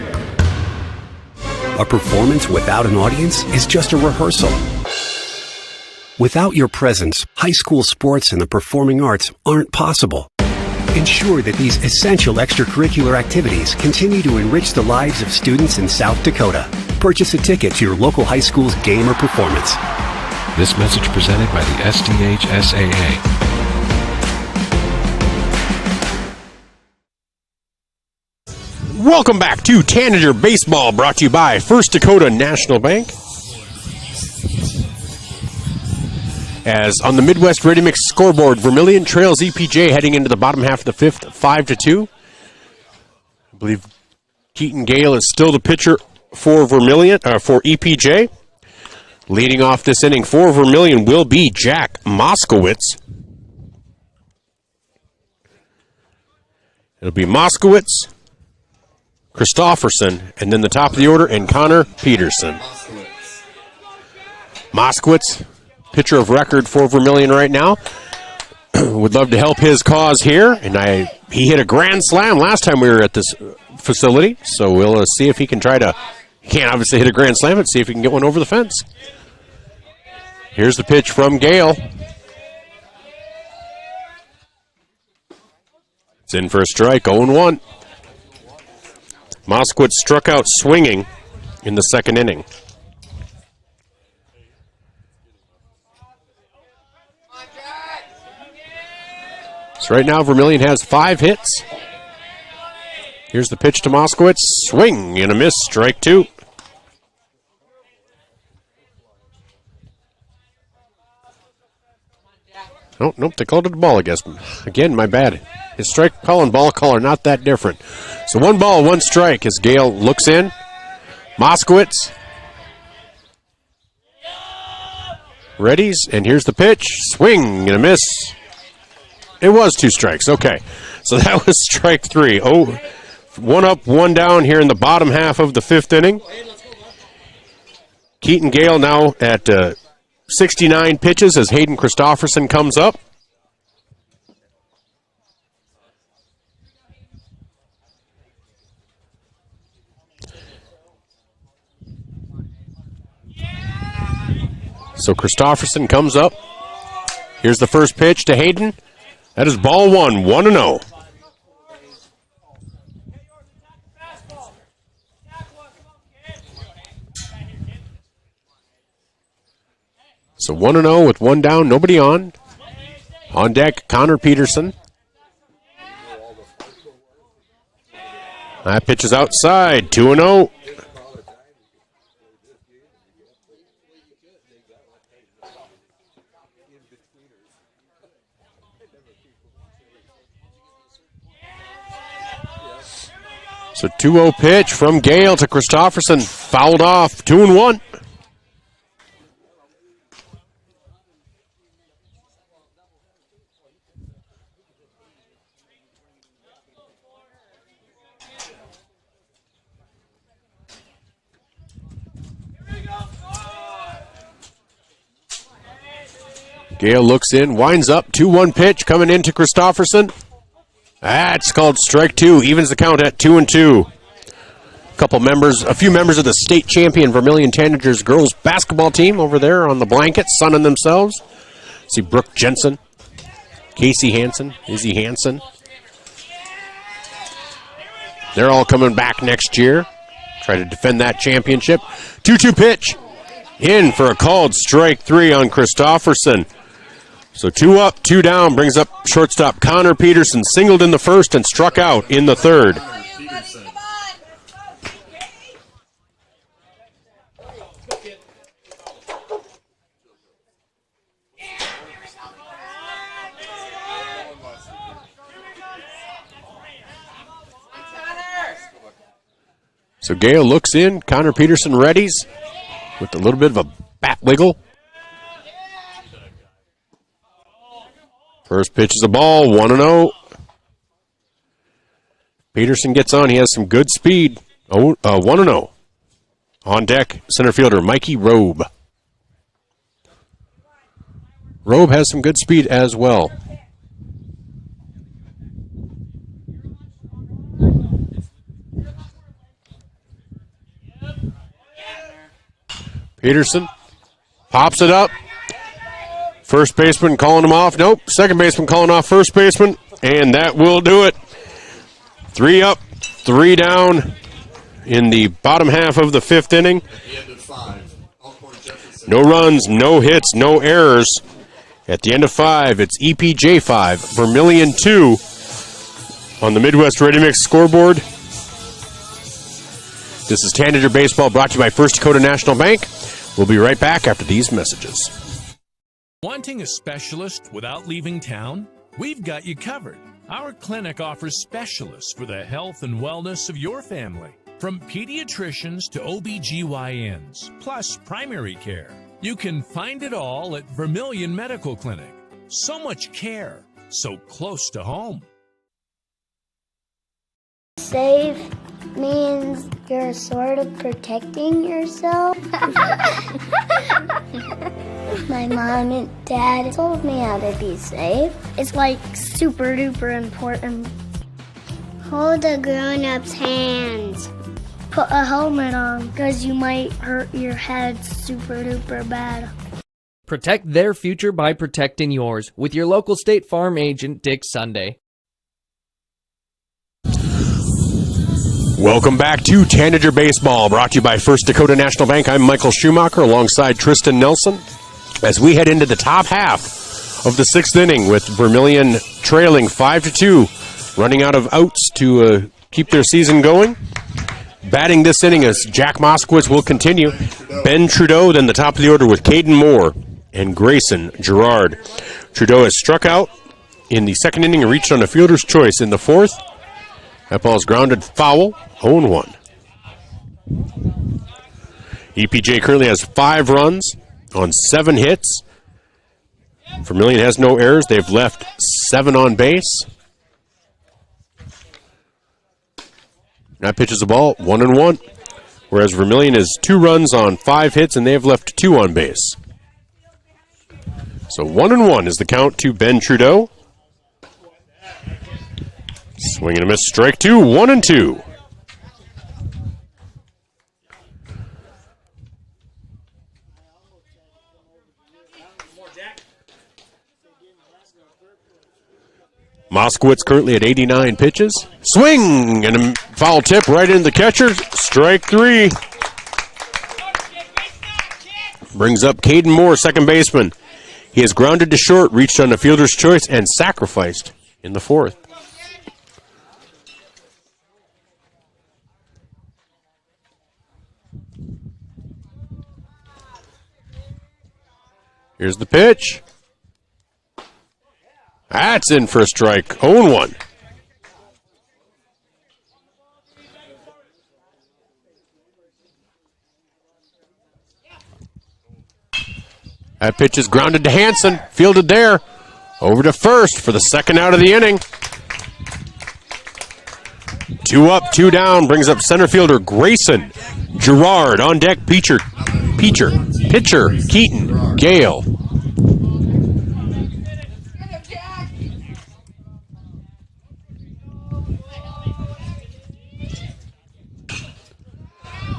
A performance without an audience is just a rehearsal. Without your presence, high school sports and the performing arts aren't possible. Ensure that these essential extracurricular activities continue to enrich the lives of students in South Dakota. Purchase a ticket to your local high school's game or performance. This message presented by the SDHSAA. Welcome back to Tanager Baseball, brought to you by First Dakota National Bank. As on the Midwest Ready Mix scoreboard, Vermillion trails EPJ heading into the bottom half of the fifth, 5-2. I believe Keaton Gale is still the pitcher for Vermillion, for EPJ. Leading off this inning for Vermillion will be Jack Moskowitz. It'll be Moskowitz, Christofferson, and then the top of the order, and Connor Peterson. Moskowitz, pitcher of record for Vermillion right now. Would love to help his cause here, and he hit a grand slam last time we were at this facility, so we'll see if he can try to, he can't obviously hit a grand slam, but see if he can get one over the fence. Here's the pitch from Gale. It's in for a strike, 0-1. Moskowitz struck out swinging in the second inning. So right now Vermillion has 5 hits. Here's the pitch to Moskowitz. Swing and a miss, strike 2. Oh, nope, they called it a ball, I guess. Again, my bad. His strike call and ball call are not that different. So 1 ball, 1 strike as Gale looks in. Moskowitz. Readies, and here's the pitch. Swing and a miss. It was 2 strikes. Okay. So that was strike 3. 1 up, 1 down here in the bottom half of the 5th inning. Keaton Gale now at 69 pitches as Hayden Christofferson comes up. So Christofferson comes up. Here's the first pitch to Hayden. That is ball 1, 1-0. So 1-0 with 1 down, nobody on. On deck, Connor Peterson. That pitch is outside, 2-0. So 2-0 pitch from Gale to Christofferson, fouled off, 2-1. Gale looks in, winds up, 2-1 pitch coming into Christofferson. That's called strike 2, evens the count at 2-2. A few members of the state champion Vermillion Tanagers girls basketball team over there on the blanket, sunning themselves. See Brooke Jensen, Casey Hansen, Izzy Hansen. They're all coming back next year. Try to defend that championship. 2-2 pitch. In for a called strike 3 on Christofferson. So 2 up, 2 down, brings up shortstop Connor Peterson, singled in the first and struck out in the third. So Gale looks in. Connor Peterson readies with a little bit of a bat wiggle. First pitch is a ball, 1-0. Peterson gets on. He has some good speed. 1-0. On deck, center fielder Mikey Robe. Robe has some good speed as well. Peterson pops it up. First baseman calling him off. Nope. Second baseman calling off first baseman. And that will do it. 3 up, 3 down in the bottom half of the 5th inning. No runs, no hits, no errors. At the end of 5, it's EPJ 5, Vermillion 2 on the Midwest Ready Mix scoreboard. This is Tanager Baseball, brought to you by First Dakota National Bank. We'll be right back after these messages. Wanting a specialist without leaving town? We've got you covered. Our clinic offers specialists for the health and wellness of your family. From pediatricians to OBGYNs, plus primary care. You can find it all at Vermillion Medical Clinic. So much care, so close to home. Safe means you're sort of protecting yourself. My mom and dad told me how to be safe. It's like super duper important. Hold a grown-up's hands. Put a helmet on because you might hurt your head super duper bad. Protect their future by protecting yours with your local State Farm agent, Dick Sunday. Welcome back to Tanager Baseball, brought to you by First Dakota National Bank. I'm Michael Schumacher alongside Tristan Nelson as we head into the top half of the 6th inning with Vermillion trailing 5-2, running out of outs to keep their season going. Batting this inning as Jack Moskowitz will continue. Ben Trudeau, then the top of the order with Caden Moore and Grayson Gerard. Trudeau has struck out in the 2nd inning and reached on a fielder's choice in the 4th. That ball is grounded foul, 0-1. EPJ currently has 5 runs on 7 hits. Vermillion has no errors. They've left 7 on base. That pitches the ball, 1-1. Whereas Vermillion is 2 runs on 5 hits, and they have left 2 on base. So 1-1 is the count to Ben Trudeau. Swing and a miss, strike 2, 1-2. Moskowitz currently at 89 pitches. Swing and a foul tip right into the catcher. Strike 3. Brings up Caden Moore, second baseman. He is grounded to short, reached on a fielder's choice, and sacrificed in the 4th. Here's the pitch. That's in for a strike. 0-1. That pitch is grounded to Hansen. Fielded there. Over to first for the 2nd out of the inning. 2 up, 2 down. Brings up center fielder Grayson Gerard. On deck, pitcher Keaton Gale.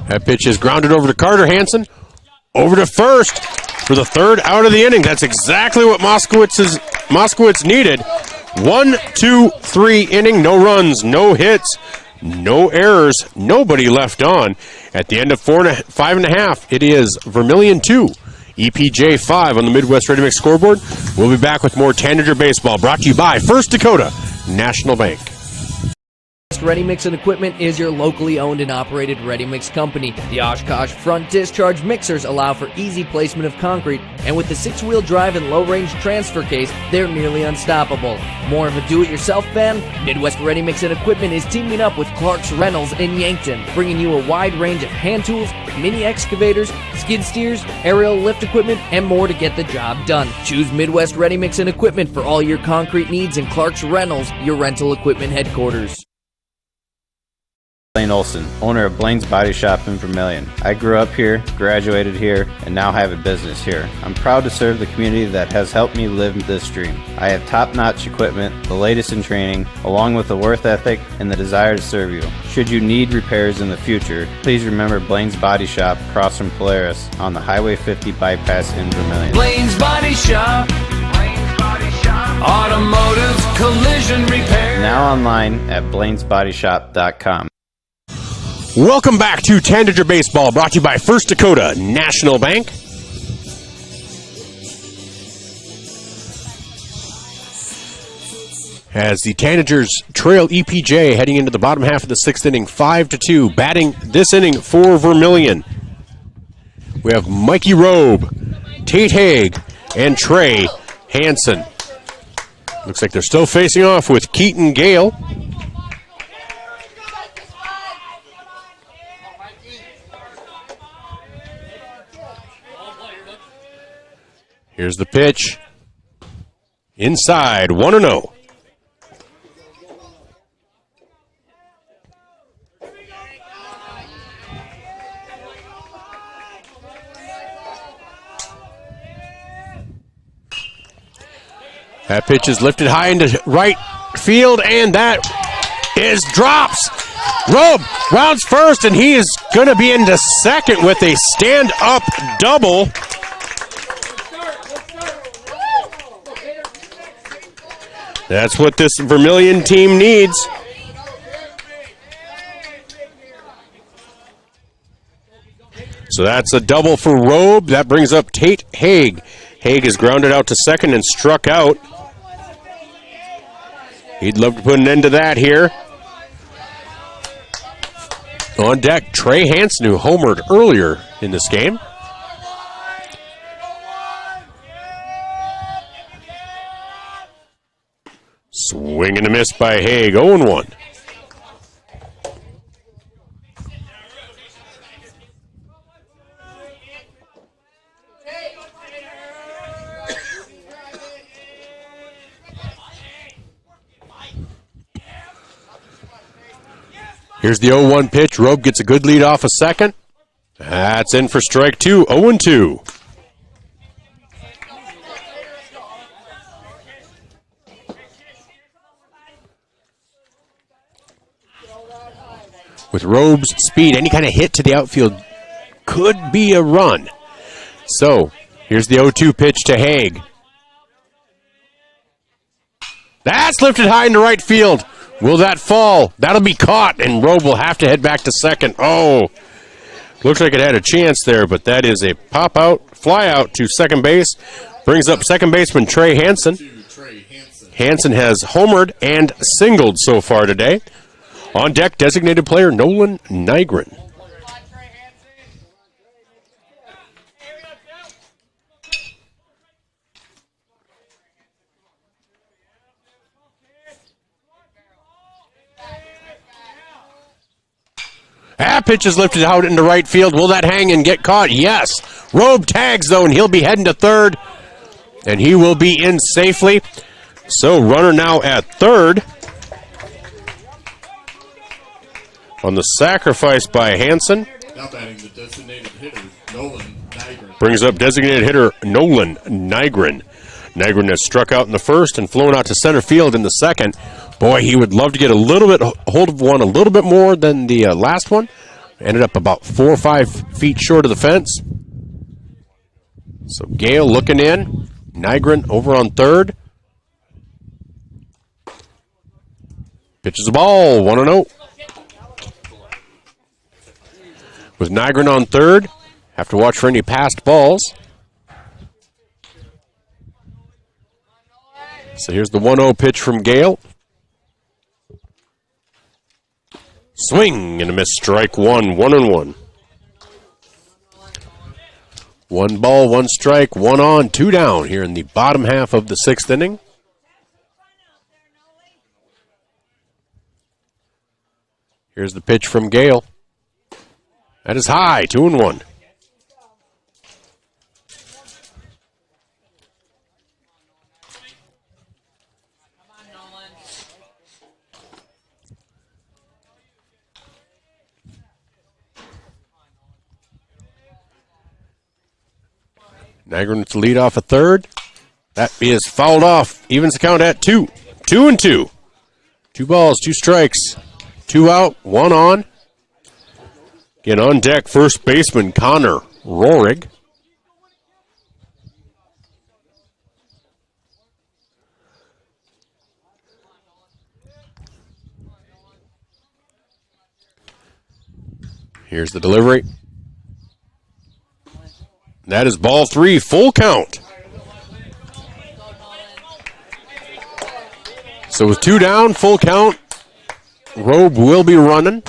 That pitch is grounded over to Carter Hansen. Over to first for the 3rd out of the inning. That's exactly what Moskowitz needed. 1, 2, 3 inning. No runs, no hits, no errors, nobody left on. At the end of 5.5, it is Vermillion 2, EPJ 5 on the Midwest Ready Mix scoreboard. We'll be back with more Tanager Baseball, brought to you by First Dakota National Bank. Ready Mix and Equipment is your locally owned and operated ready mix company. The Oshkosh front discharge mixers allow for easy placement of concrete, and with the 6-wheel drive and low-range transfer case, they're nearly unstoppable. More of a do-it-yourself fan? Midwest Ready Mix and Equipment is teaming up with Clark's Rentals in Yankton, bringing you a wide range of hand tools, mini excavators, skid steers, aerial lift equipment, and more to get the job done. Choose Midwest Ready Mix and Equipment for all your concrete needs, and Clark's Rentals, your rental equipment headquarters. Blaine Olson, owner of Blaine's Body Shop in Vermillion. I grew up here, graduated here, and now have a business here. I'm proud to serve the community that has helped me live this dream. I have top-notch equipment, the latest in training, along with a work ethic and the desire to serve you. Should you need repairs in the future, please remember Blaine's Body Shop across from Polaris on the Highway 50 bypass in Vermillion. Blaine's Body Shop. Automotive collision repair. Now online at blainesbodyshop.com. Welcome back to Tanager Baseball, brought to you by First Dakota National Bank. As the Tanagers trail EPJ heading into the bottom half of the 6th inning, 5-2. Batting this inning for Vermillion, we have Mikey Robe, Tate Haig, and Trey Hansen. Looks like they're still facing off with Keaton Gale. Here's the pitch. Inside, 1-0. That pitch is lifted high into right field, and that is drops. Robe rounds first, and he is going to be into second with a stand-up double. That's what this Vermillion team needs. So that's a double for Robe. That brings up Tate Haig. Haig is grounded out to second and struck out. He'd love to put an end to that here. On deck, Trey Hansen, who homered earlier in this game. Swing and a miss by Haig, 0-1. Here's the 0-1 pitch. Robe gets a good lead off a second. That's in for strike two, 0-2. With Robe's speed, any kind of hit to the outfield could be a run. So, here's the 0-2 pitch to Haig. That's lifted high into right field. Will that fall? That'll be caught, and Robe will have to head back to second. Oh, looks like it had a chance there, but that is a pop-out, fly-out to second base. Brings up second baseman Trey Hansen. Hansen has homered and singled so far today. On deck, designated player Nolan Nygren. That pitch is lifted out into right field. Will that hang and get caught? Yes. Robe tags, though, and he'll be heading to third. And he will be in safely. So, runner now at third. On the sacrifice by Hansen. Now batting the designated hitter, Nolan Nygren. Brings up designated hitter Nolan Nygren. Nygren has struck out in the first and flown out to center field in the second. Boy, he would love to get a little bit hold of one a little bit more than the last one. Ended up about 4 or 5 feet short of the fence. So Gale looking in. Nygren over on third. Pitches a ball, 1-0. With Nygren on third, have to watch for any passed balls. So here's the 1-0 pitch from Gale. Swing and a miss. Strike one. 1-1. 1 ball, 1 strike, 1 on, 2 down here in the bottom half of the 6th inning. Here's the pitch from Gale. That is high, 2-1. Nygren with the lead off a third. That is fouled off. Evens the count at 2. 2-2. 2 balls, 2 strikes. 2 out, 1 on. Again, on deck, first baseman Connor Rohrig. Here's the delivery. That is ball 3, full count. So with 2 down, full count. Robe will be running.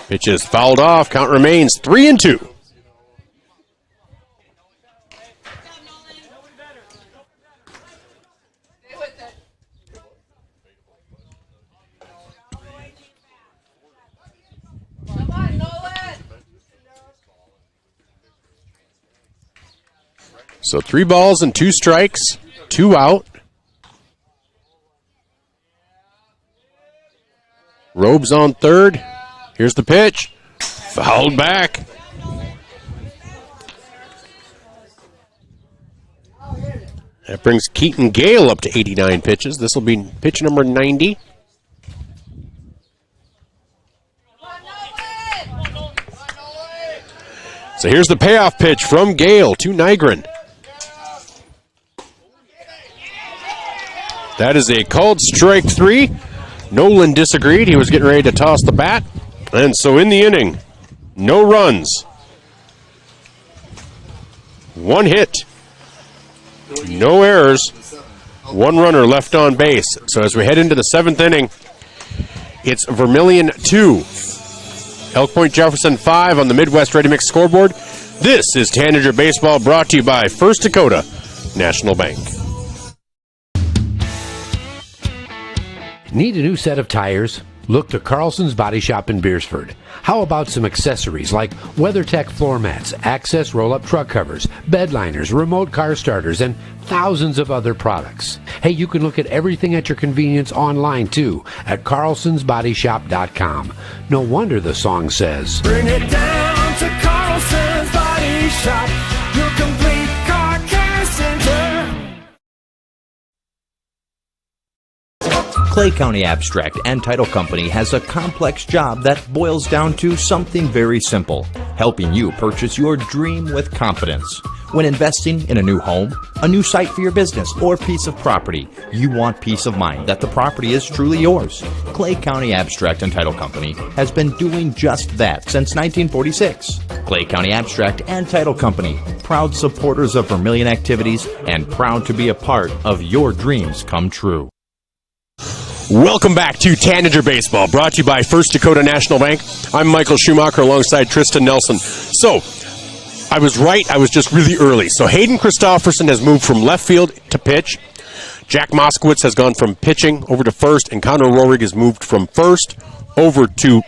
Pitch is fouled off. Count remains 3-2. So 3 balls and 2 strikes, 2 out. Robes on third. Here's the pitch. Fouled back. That brings Keaton Gale up to 89 pitches. This will be pitch number 90. So here's the payoff pitch from Gale to Nygren. That is a called strike 3. Nolan disagreed. He was getting ready to toss the bat. And so in the inning, no runs. 1 hit. No errors. 1 runner left on base. So as we head into the 7th inning, it's Vermillion 2. Elk Point-Jefferson 5 on the Midwest Ready Mix scoreboard. This is Tanager Baseball, brought to you by First Dakota National Bank. Need a new set of tires? Look to Carlson's Body Shop in Beersford. How about some accessories like WeatherTech floor mats, access roll-up truck covers, bed liners, remote car starters, and thousands of other products. Hey, you can look at everything at your convenience online too at carlsonsbodyshop.com. No wonder the song says, Bring it down to Carlson's Body Shop, your complete car care center. Clay County Abstract and Title Company has a complex job that boils down to something very simple: helping you purchase your dream with confidence. When investing in a new home, a new site for your business, or piece of property, you want peace of mind that the property is truly yours. Clay County Abstract and Title Company has been doing just that since 1946. Clay County Abstract and Title Company, proud supporters of Vermillion activities and proud to be a part of your dreams come true. Welcome back to Tanager Baseball, brought to you by First Dakota National Bank. I'm Michael Schumacher alongside Tristan Nelson. So, I was right. I was just really early. So, Hayden Christofferson has moved from left field to pitch. Jack Moskowitz has gone from pitching over to first, and Connor Rohrig has moved from first over to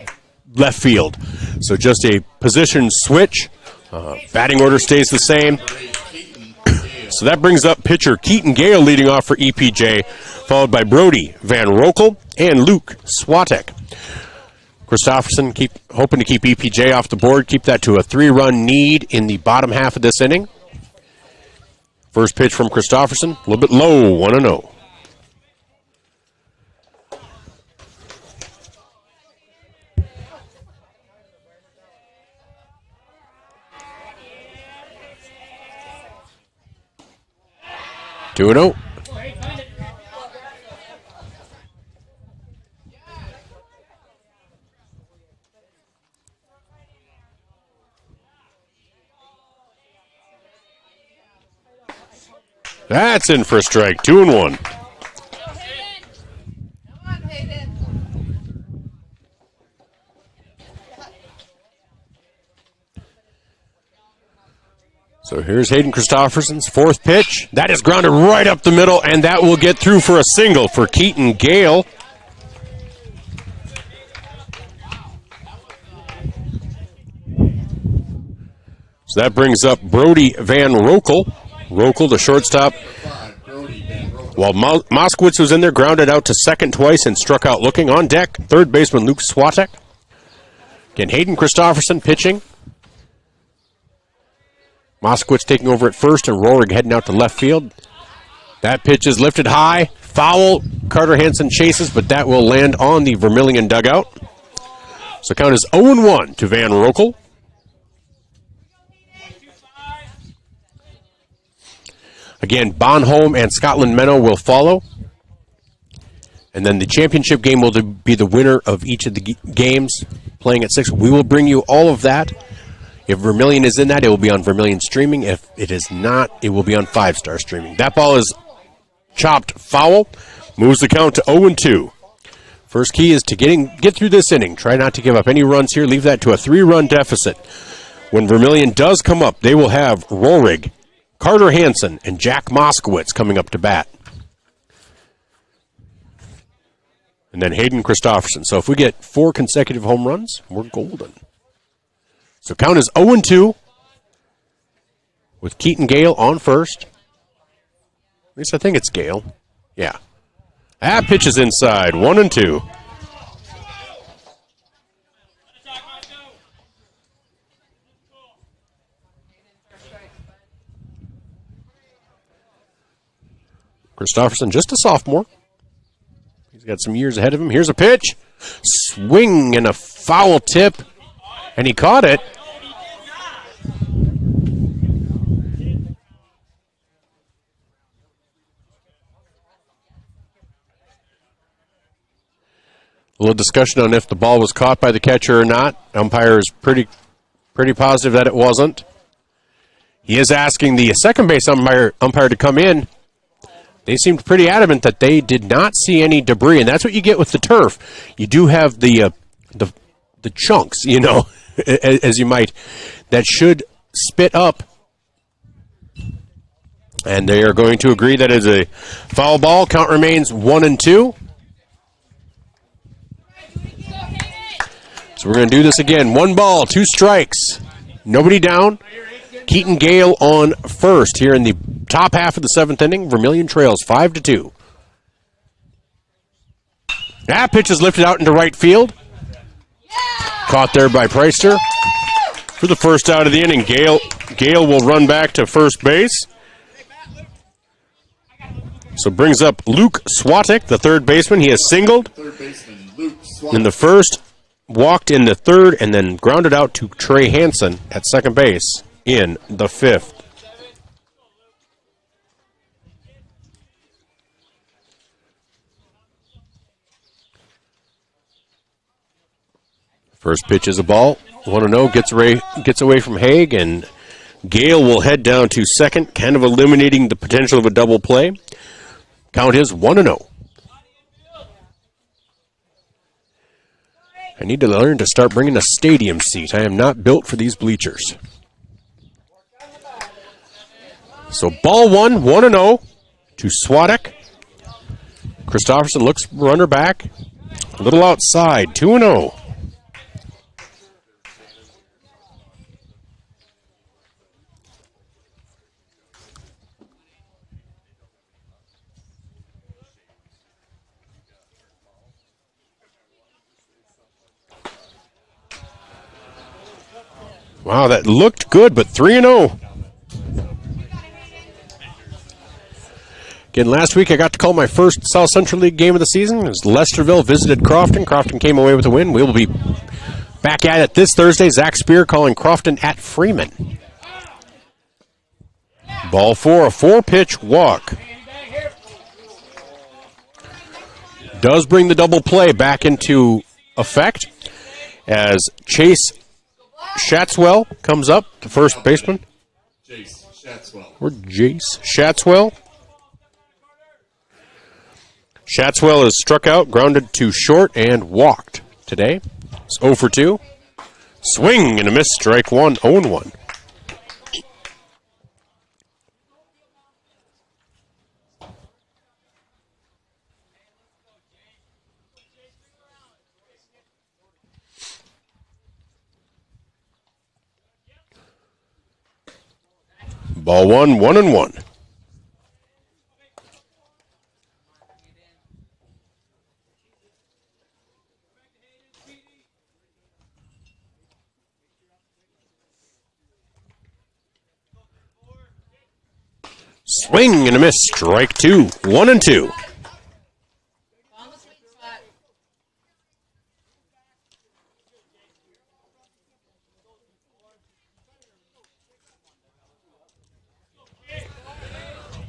left field. So, just a position switch. Batting order stays the same. So that brings up pitcher Keaton Gale leading off for EPJ, followed by Brody Van Rokel and Luke Swatek. Christofferson hoping to keep EPJ off the board, keep that to a 3-run need in the bottom half of this inning. First pitch from Christofferson, a little bit low, 1-0. Two and 0. That's in for a strike. 2-1. So here's Hayden Christofferson's fourth pitch. That is grounded right up the middle, and that will get through for a single for Keaton Gale. So that brings up Brody Van Rokel. Rokel, the shortstop. While Moskowitz was in there, grounded out to second twice and struck out looking. On deck, third baseman Luke Swatek. Again, Hayden Christofferson pitching. Moskowitz taking over at first, and Rohrig heading out to left field. That pitch is lifted high. Foul. Carter Hansen chases, but that will land on the Vermillion dugout. So count is 0-1 to Van Rokel. Again, Bonholm and Scotland Menno will follow. And then the championship game will be the winner of each of the games playing at 6. We will bring you all of that. If Vermillion is in that, it will be on Vermillion streaming. If it is not, it will be on 5-star streaming. That ball is chopped foul. Moves the count to 0-2. First key is to get through this inning. Try not to give up any runs here. Leave that to a 3-run deficit. When Vermillion does come up, they will have Rohrig, Carter Hansen, and Jack Moskowitz coming up to bat. And then Hayden Christofferson. So if we get 4 consecutive home runs, we're golden. So count is 0-2 with Keaton Gale on first. At least I think it's Gale. Yeah. That pitch is inside. 1-2. Christofferson, just a sophomore. He's got some years ahead of him. Here's a pitch. Swing and a foul tip. And he caught it. A little discussion on if the ball was caught by the catcher or not. Umpire is pretty positive that it wasn't. He is asking the second base umpire to come in. They seemed pretty adamant that they did not see any debris, and that's what you get with the turf. You do have the chunks, as you might, that should spit up. And they are going to agree that it is a foul ball. Count remains 1-2. So we're going to do this again. 1 ball, 2 strikes. Nobody down. Keaton Gale on first here in the top half of the 7th inning. Vermillion trails 5-2. That pitch is lifted out into right field. Caught there by Preister for the first out of the inning. Gale will run back to first base. So brings up Luke Swatek, the third baseman. He has singled in the first, walked in the third, and then grounded out to Trey Hansen at second base in the 5th. First pitch is a ball. 1-0, gets away from Haig, and Gale will head down to second, kind of eliminating the potential of a double play. Count is 1-0. I need to learn to start bringing a stadium seat. I am not built for these bleachers. So ball 1, 1-0 to Swatek. Christofferson looks runner back. A little outside, 2-0. Wow, that looked good, but 3-0. Again, last week I got to call my first South Central League game of the season. As Lesterville visited Crofton. Crofton came away with a win. We will be back at it this Thursday. Zach Spear calling Crofton at Freeman. Ball 4, a 4-pitch walk. Does bring the double play back into effect as Chase Shatswell comes up, the first baseman. Jace Shatswell. Or Jace Shatswell. Shatswell is struck out, grounded to short, and walked today. It's 0 for 2. Swing and a miss, strike one, 0-1. Ball 1, 1-1. Swing and a miss, strike two, 1-2.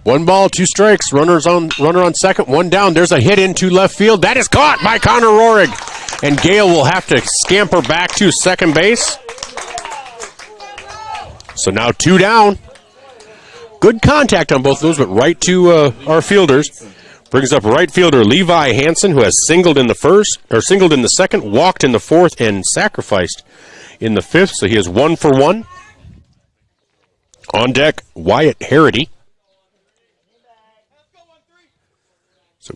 One ball, two strikes. Runner on second, one down. There's a hit into left field. That is caught by Connor Rohrig. And Gale will have to scamper back to second base. So now two down. Good contact on both of those, but right to our fielders. Brings up right fielder Levi Hansen, who has singled in the second, walked in the fourth, and sacrificed in the fifth. So he is 1 for 1. On deck, Wyatt Harity. So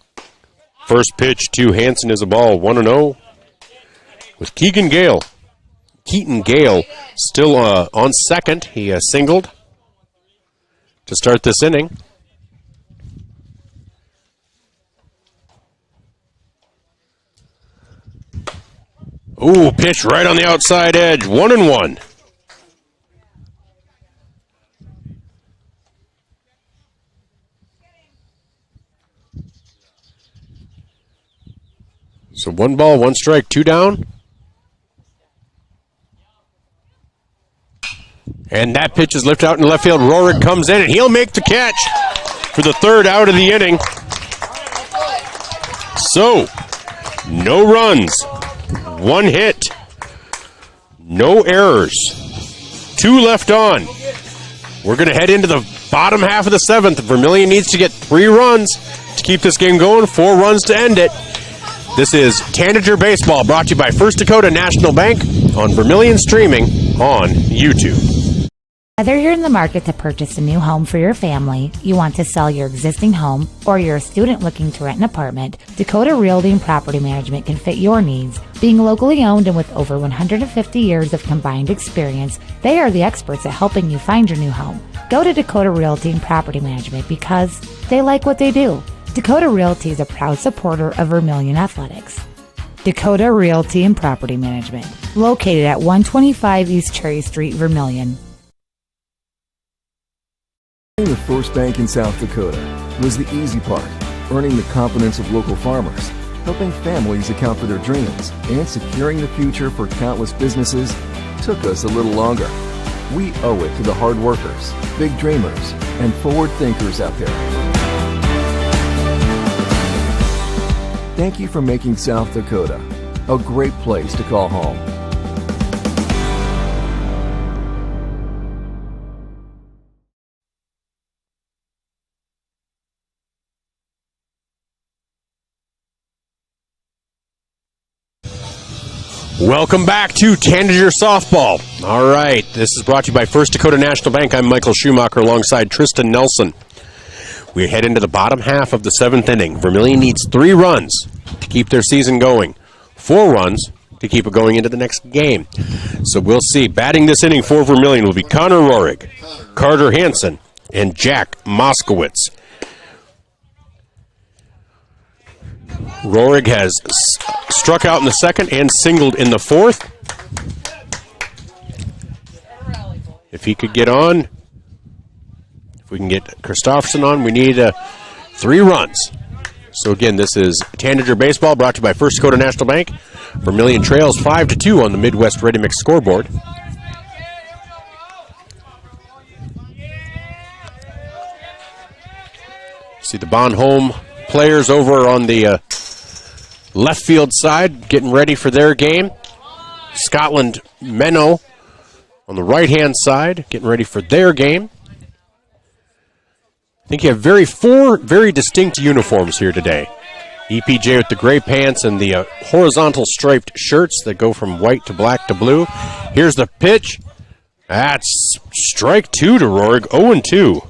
first pitch to Hansen is a ball, 1-0. With Keaton Gale still on second. He singled to start this inning. Ooh, pitch right on the outside edge, 1-1. So 1 ball, 1 strike, 2 down. And that pitch is lifted out in left field. Rohrig comes in, and he'll make the catch for the third out of the inning. So, no runs, 1 hit, no errors, 2 left on. We're going to head into the bottom half of the 7th. Vermillion needs to get 3 runs to keep this game going, 4 runs to end it. This is Tanager Baseball, brought to you by First Dakota National Bank on Vermillion Streaming on YouTube. Whether you're in the market to purchase a new home for your family, you want to sell your existing home, or you're a student looking to rent an apartment, Dakota Realty and Property Management can fit your needs. Being locally owned and with over 150 years of combined experience, they are the experts at helping you find your new home. Go to Dakota Realty and Property Management because they like what they do. Dakota Realty is a proud supporter of Vermillion Athletics. Dakota Realty and Property Management, located at 125 East Cherry Street, Vermillion. The first bank in South Dakota was the easy part, earning the confidence of local farmers, helping families account for their dreams, and securing the future for countless businesses took us a little longer. We owe it to the hard workers, big dreamers, and forward thinkers out there. Thank you for making South Dakota a great place to call home. Welcome back to Tanager Softball. All right, this is brought to you by First Dakota National Bank. I'm Michael Schumacher alongside Tristan Nelson. We head into the bottom half of the 7th inning. Vermillion needs 3 runs to keep their season going, 4 runs to keep it going into the next game. So we'll see. Batting this inning for Vermillion will be Connor Rohrig, Carter Hansen, and Jack Moskowitz. Rohrig has struck out in the second and singled in the fourth. If he could get on, if we can get Christofferson on, we need 3 runs. So again, this is Tanager Baseball, brought to you by First Dakota National Bank. Vermillion trails 5-2 on the Midwest Ready Mix scoreboard. See the Bonhomme players over on the left field side getting ready for their game. Scotland Menno on the right-hand side getting ready for their game. I think you have 4 very distinct uniforms here today. EPJ with the gray pants and the horizontal striped shirts that go from white to black to blue. Here's the pitch. That's strike 2 to Rohrig, 0-2.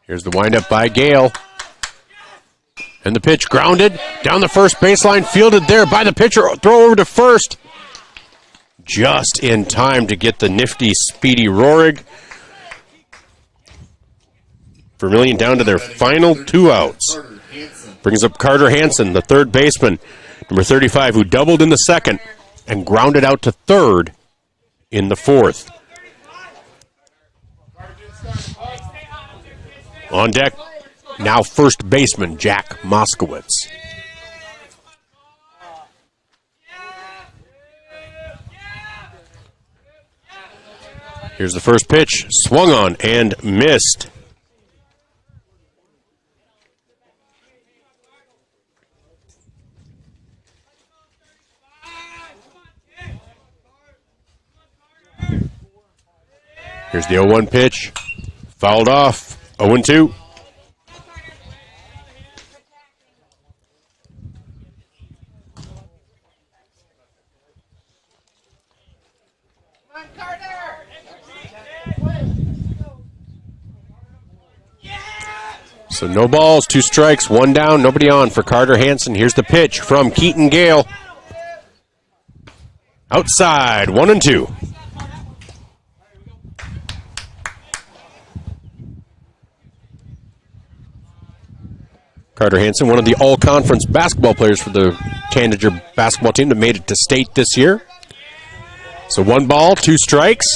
Here's the windup by Gale. And the pitch grounded down the first baseline, fielded there by the pitcher. Throw over to first. Just in time to get the nifty, speedy Rohrig. Vermillion down to their final 2 outs. Brings up Carter Hansen, the third baseman, number 35, who doubled in the second and grounded out to third in the fourth. On deck, now first baseman Jack Moskowitz. Here's the first pitch, swung on and missed. Here's the 0-1 pitch, fouled off, 0-2. So no balls, 2 strikes, 1 down, nobody on for Carter Hansen. Here's the pitch from Keaton Gale. Outside, 1-2. Carter Hansen, one of the all-conference basketball players for the Tanager basketball team that made it to state this year. So 1 ball, 2 strikes.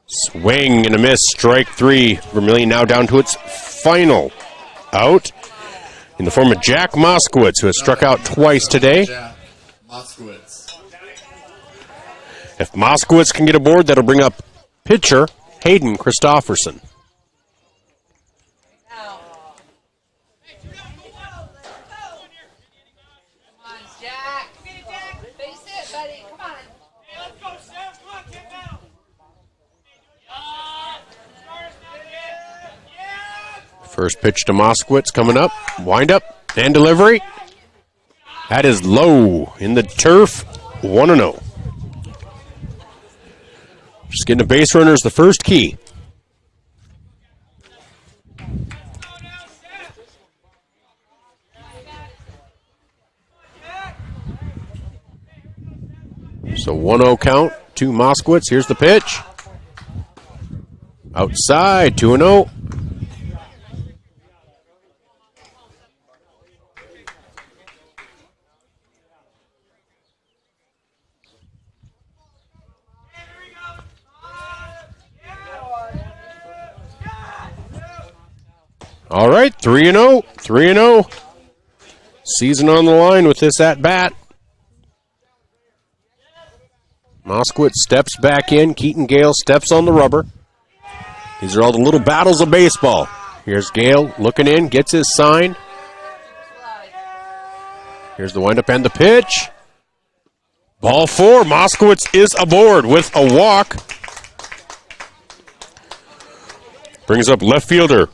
Swing and a miss, strike 3. Vermillion now down to its final out in the form of Jack Moskowitz, who has struck out twice today. Jack Moskowitz. If Moskowitz can get aboard, that'll bring up pitcher Hayden Christofferson. First pitch to Moskowitz coming up. Wind up and delivery. That is low in the turf. 1-0. Just getting a base runner is the first key. So 1-0 count to Moskowitz. Here's the pitch. Outside, 2-0. All right, 3-0. 3-0. Season on the line with this at-bat. Moskowitz steps back in. Keaton Gale steps on the rubber. These are all the little battles of baseball. Here's Gale looking in, gets his sign. Here's the windup and the pitch. Ball 4. Moskowitz is aboard with a walk. Brings up left fielder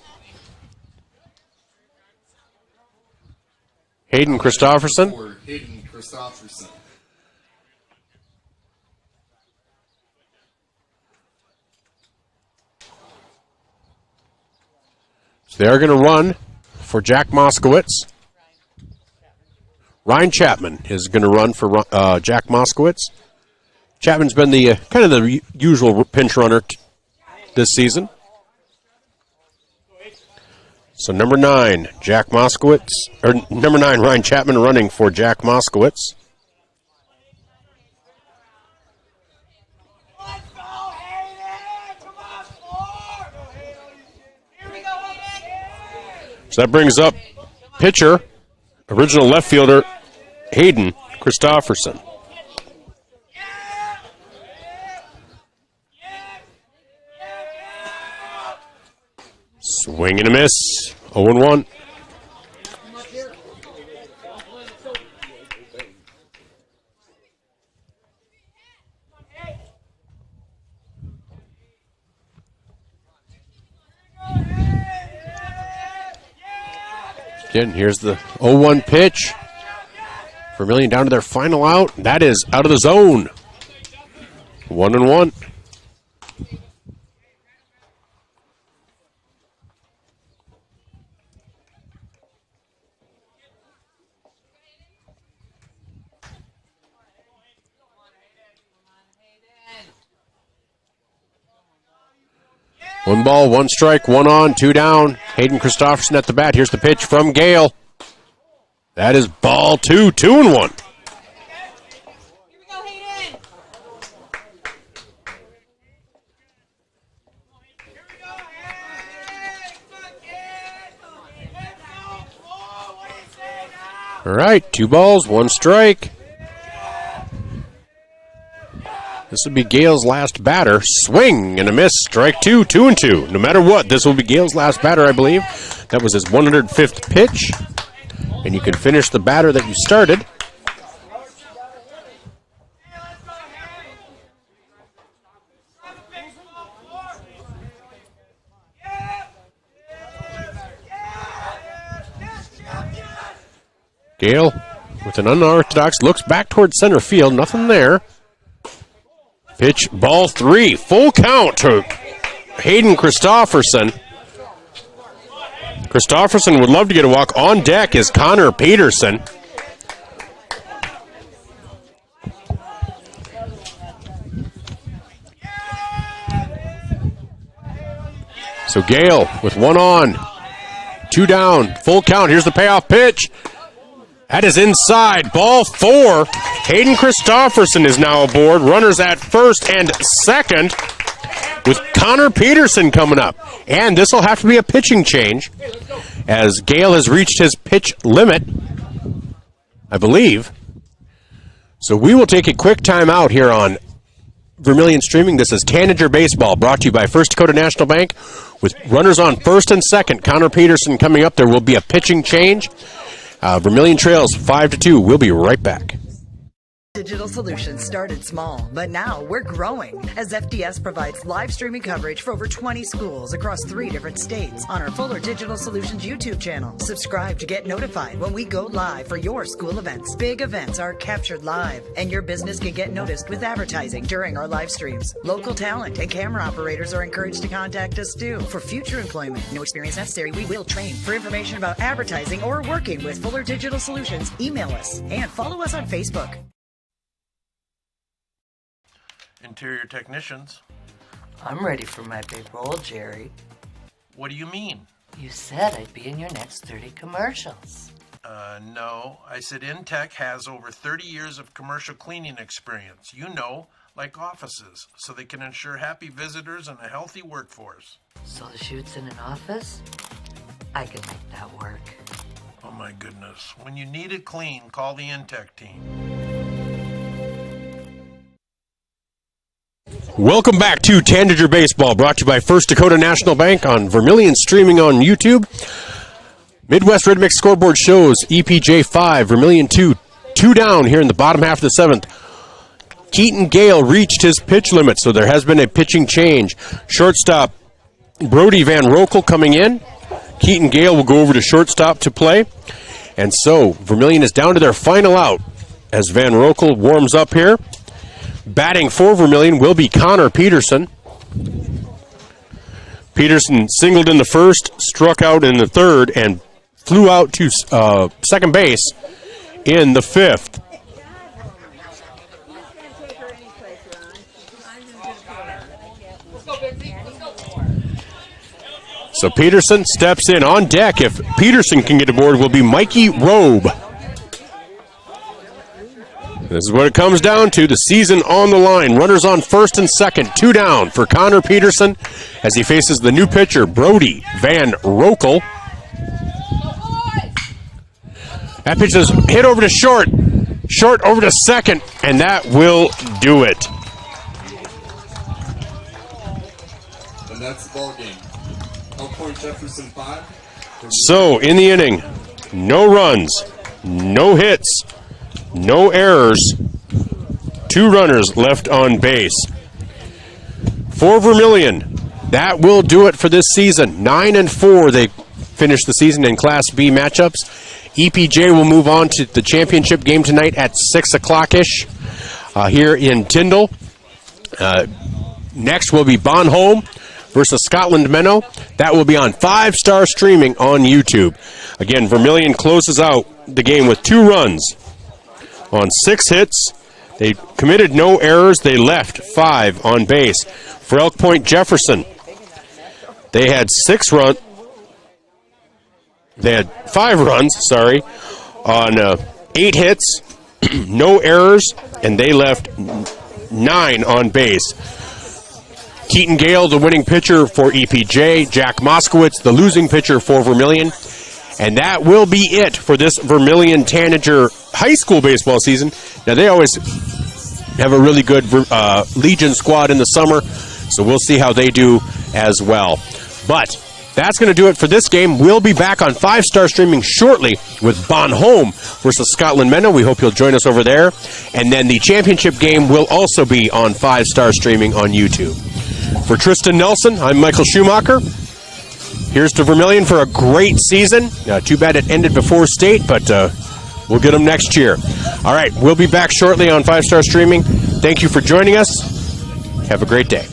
Hayden Christofferson. Hayden Christofferson. So they are going to run for Jack Moskowitz. Ryan Chapman is going to run for Jack Moskowitz. Chapman's been the kind of the usual pinch runner this season. So number 9, Jack Moskowitz, or number 9, Ryan Chapman running for Jack Moskowitz. So that brings up pitcher, original left fielder, Hayden Christofferson. Swing and a miss. 0-1. Again, here's the 0-1 pitch. Vermillion down to their final out. That is out of the zone. 1-1. One ball, one strike, one on, two down. Hayden Christofferson at the bat. Here's the pitch from Gale. That is ball two, 2-1. All right, 2 balls, 1 strike. This will be Gale's last batter. Swing and a miss. Strike 2, 2-2. No matter what, this will be Gale's last batter, I believe. That was his 105th pitch. And you can finish the batter that you started. Gale, with an unorthodox, looks back towards center field. Nothing there. Pitch, ball 3, full count to Hayden Christofferson. Christofferson would love to get a walk. On deck is Connor Peterson. So Gale with 1 on, 2 down, full count. Here's the payoff pitch. That is inside. Ball 4. Hayden Christofferson is now aboard. Runners at first and second with Connor Peterson coming up. And this will have to be a pitching change as Gale has reached his pitch limit, I believe. So we will take a quick timeout here on Vermillion Streaming. This is Tanager Baseball, brought to you by First Dakota National Bank. With runners on first and second, Connor Peterson coming up. There will be a pitching change. Vermillion trails 5-2. We'll be right back. Digital Solutions started small, but now we're growing as FDS provides live streaming coverage for over 20 schools across 3 different states on our Fuller Digital Solutions YouTube channel. Subscribe to get notified when we go live for your school events. Big events are captured live, and your business can get noticed with advertising during our live streams. Local talent and camera operators are encouraged to contact us too. For future employment, no experience necessary, we will train. For information about advertising or working with Fuller Digital Solutions, email us and follow us on Facebook. Interior technicians. I'm ready for my big role, Jerry. What do you mean? You said I'd be in your next 30 commercials. No. I said Intech has over 30 years of commercial cleaning experience. You know, like offices, so they can ensure happy visitors and a healthy workforce. So the shoot's in an office? I can make that work. Oh my goodness. When you need it clean, call the Intech team. Welcome back to Tanager Baseball, brought to you by First Dakota National Bank on Vermillion, streaming on YouTube. Midwest Red Mix scoreboard shows EPJ 5, Vermillion 2, 2 down here in the bottom half of the 7th. Keaton Gale reached his pitch limit, so there has been a pitching change. Shortstop Brody Van Rokel coming in. Keaton Gale will go over to shortstop to play. And so Vermillion is down to their final out as Van Rokel warms up here. Batting for Vermillion will be Connor Peterson. Peterson singled in the first, struck out in the third, and flew out to second base in the 5th. So Peterson steps in. On deck, if Peterson can get aboard, will be Mikey Robe. This is what it comes down to, the season on the line. Runners on first and second, 2 down for Connor Peterson as he faces the new pitcher, Brody Van Rokel. That pitch is hit over to short over to second, and that will do it. And that's the ball game. Okay. Point-Jefferson 5. So, in the inning, no runs, no hits, no errors, 2 runners left on base. For Vermillion, that will do it for this season. 9-4, they finished the season in Class B matchups. EPJ will move on to the championship game tonight at 6 o'clock-ish here in Tyndall. Next will be Bonholm versus Scotland Menno. That will be on 5-star streaming on YouTube. Again, Vermillion closes out the game with 2 runs on 6 hits. They committed no errors. They left 5 on base. For Elk Point-Jefferson, they had 5 runs, on 8 hits, no errors, and they left 9 on base. Keaton Gale, the winning pitcher for EPJ. Jack Moskowitz, the losing pitcher for Vermillion. And that will be it for this Vermillion Tanager high school baseball season. Now, they always have a really good Legion squad in the summer, so we'll see how they do as well. But that's going to do it for this game. We'll be back on 5-star streaming shortly with Bonholm versus Scotland Menno. We hope you'll join us over there. And then the championship game will also be on 5-star streaming on YouTube. For Tristan Nelson, I'm Michael Schumacher. Here's to Vermillion for a great season. Too bad it ended before state, but we'll get them next year. All right, we'll be back shortly on 5-star streaming. Thank you for joining us. Have a great day.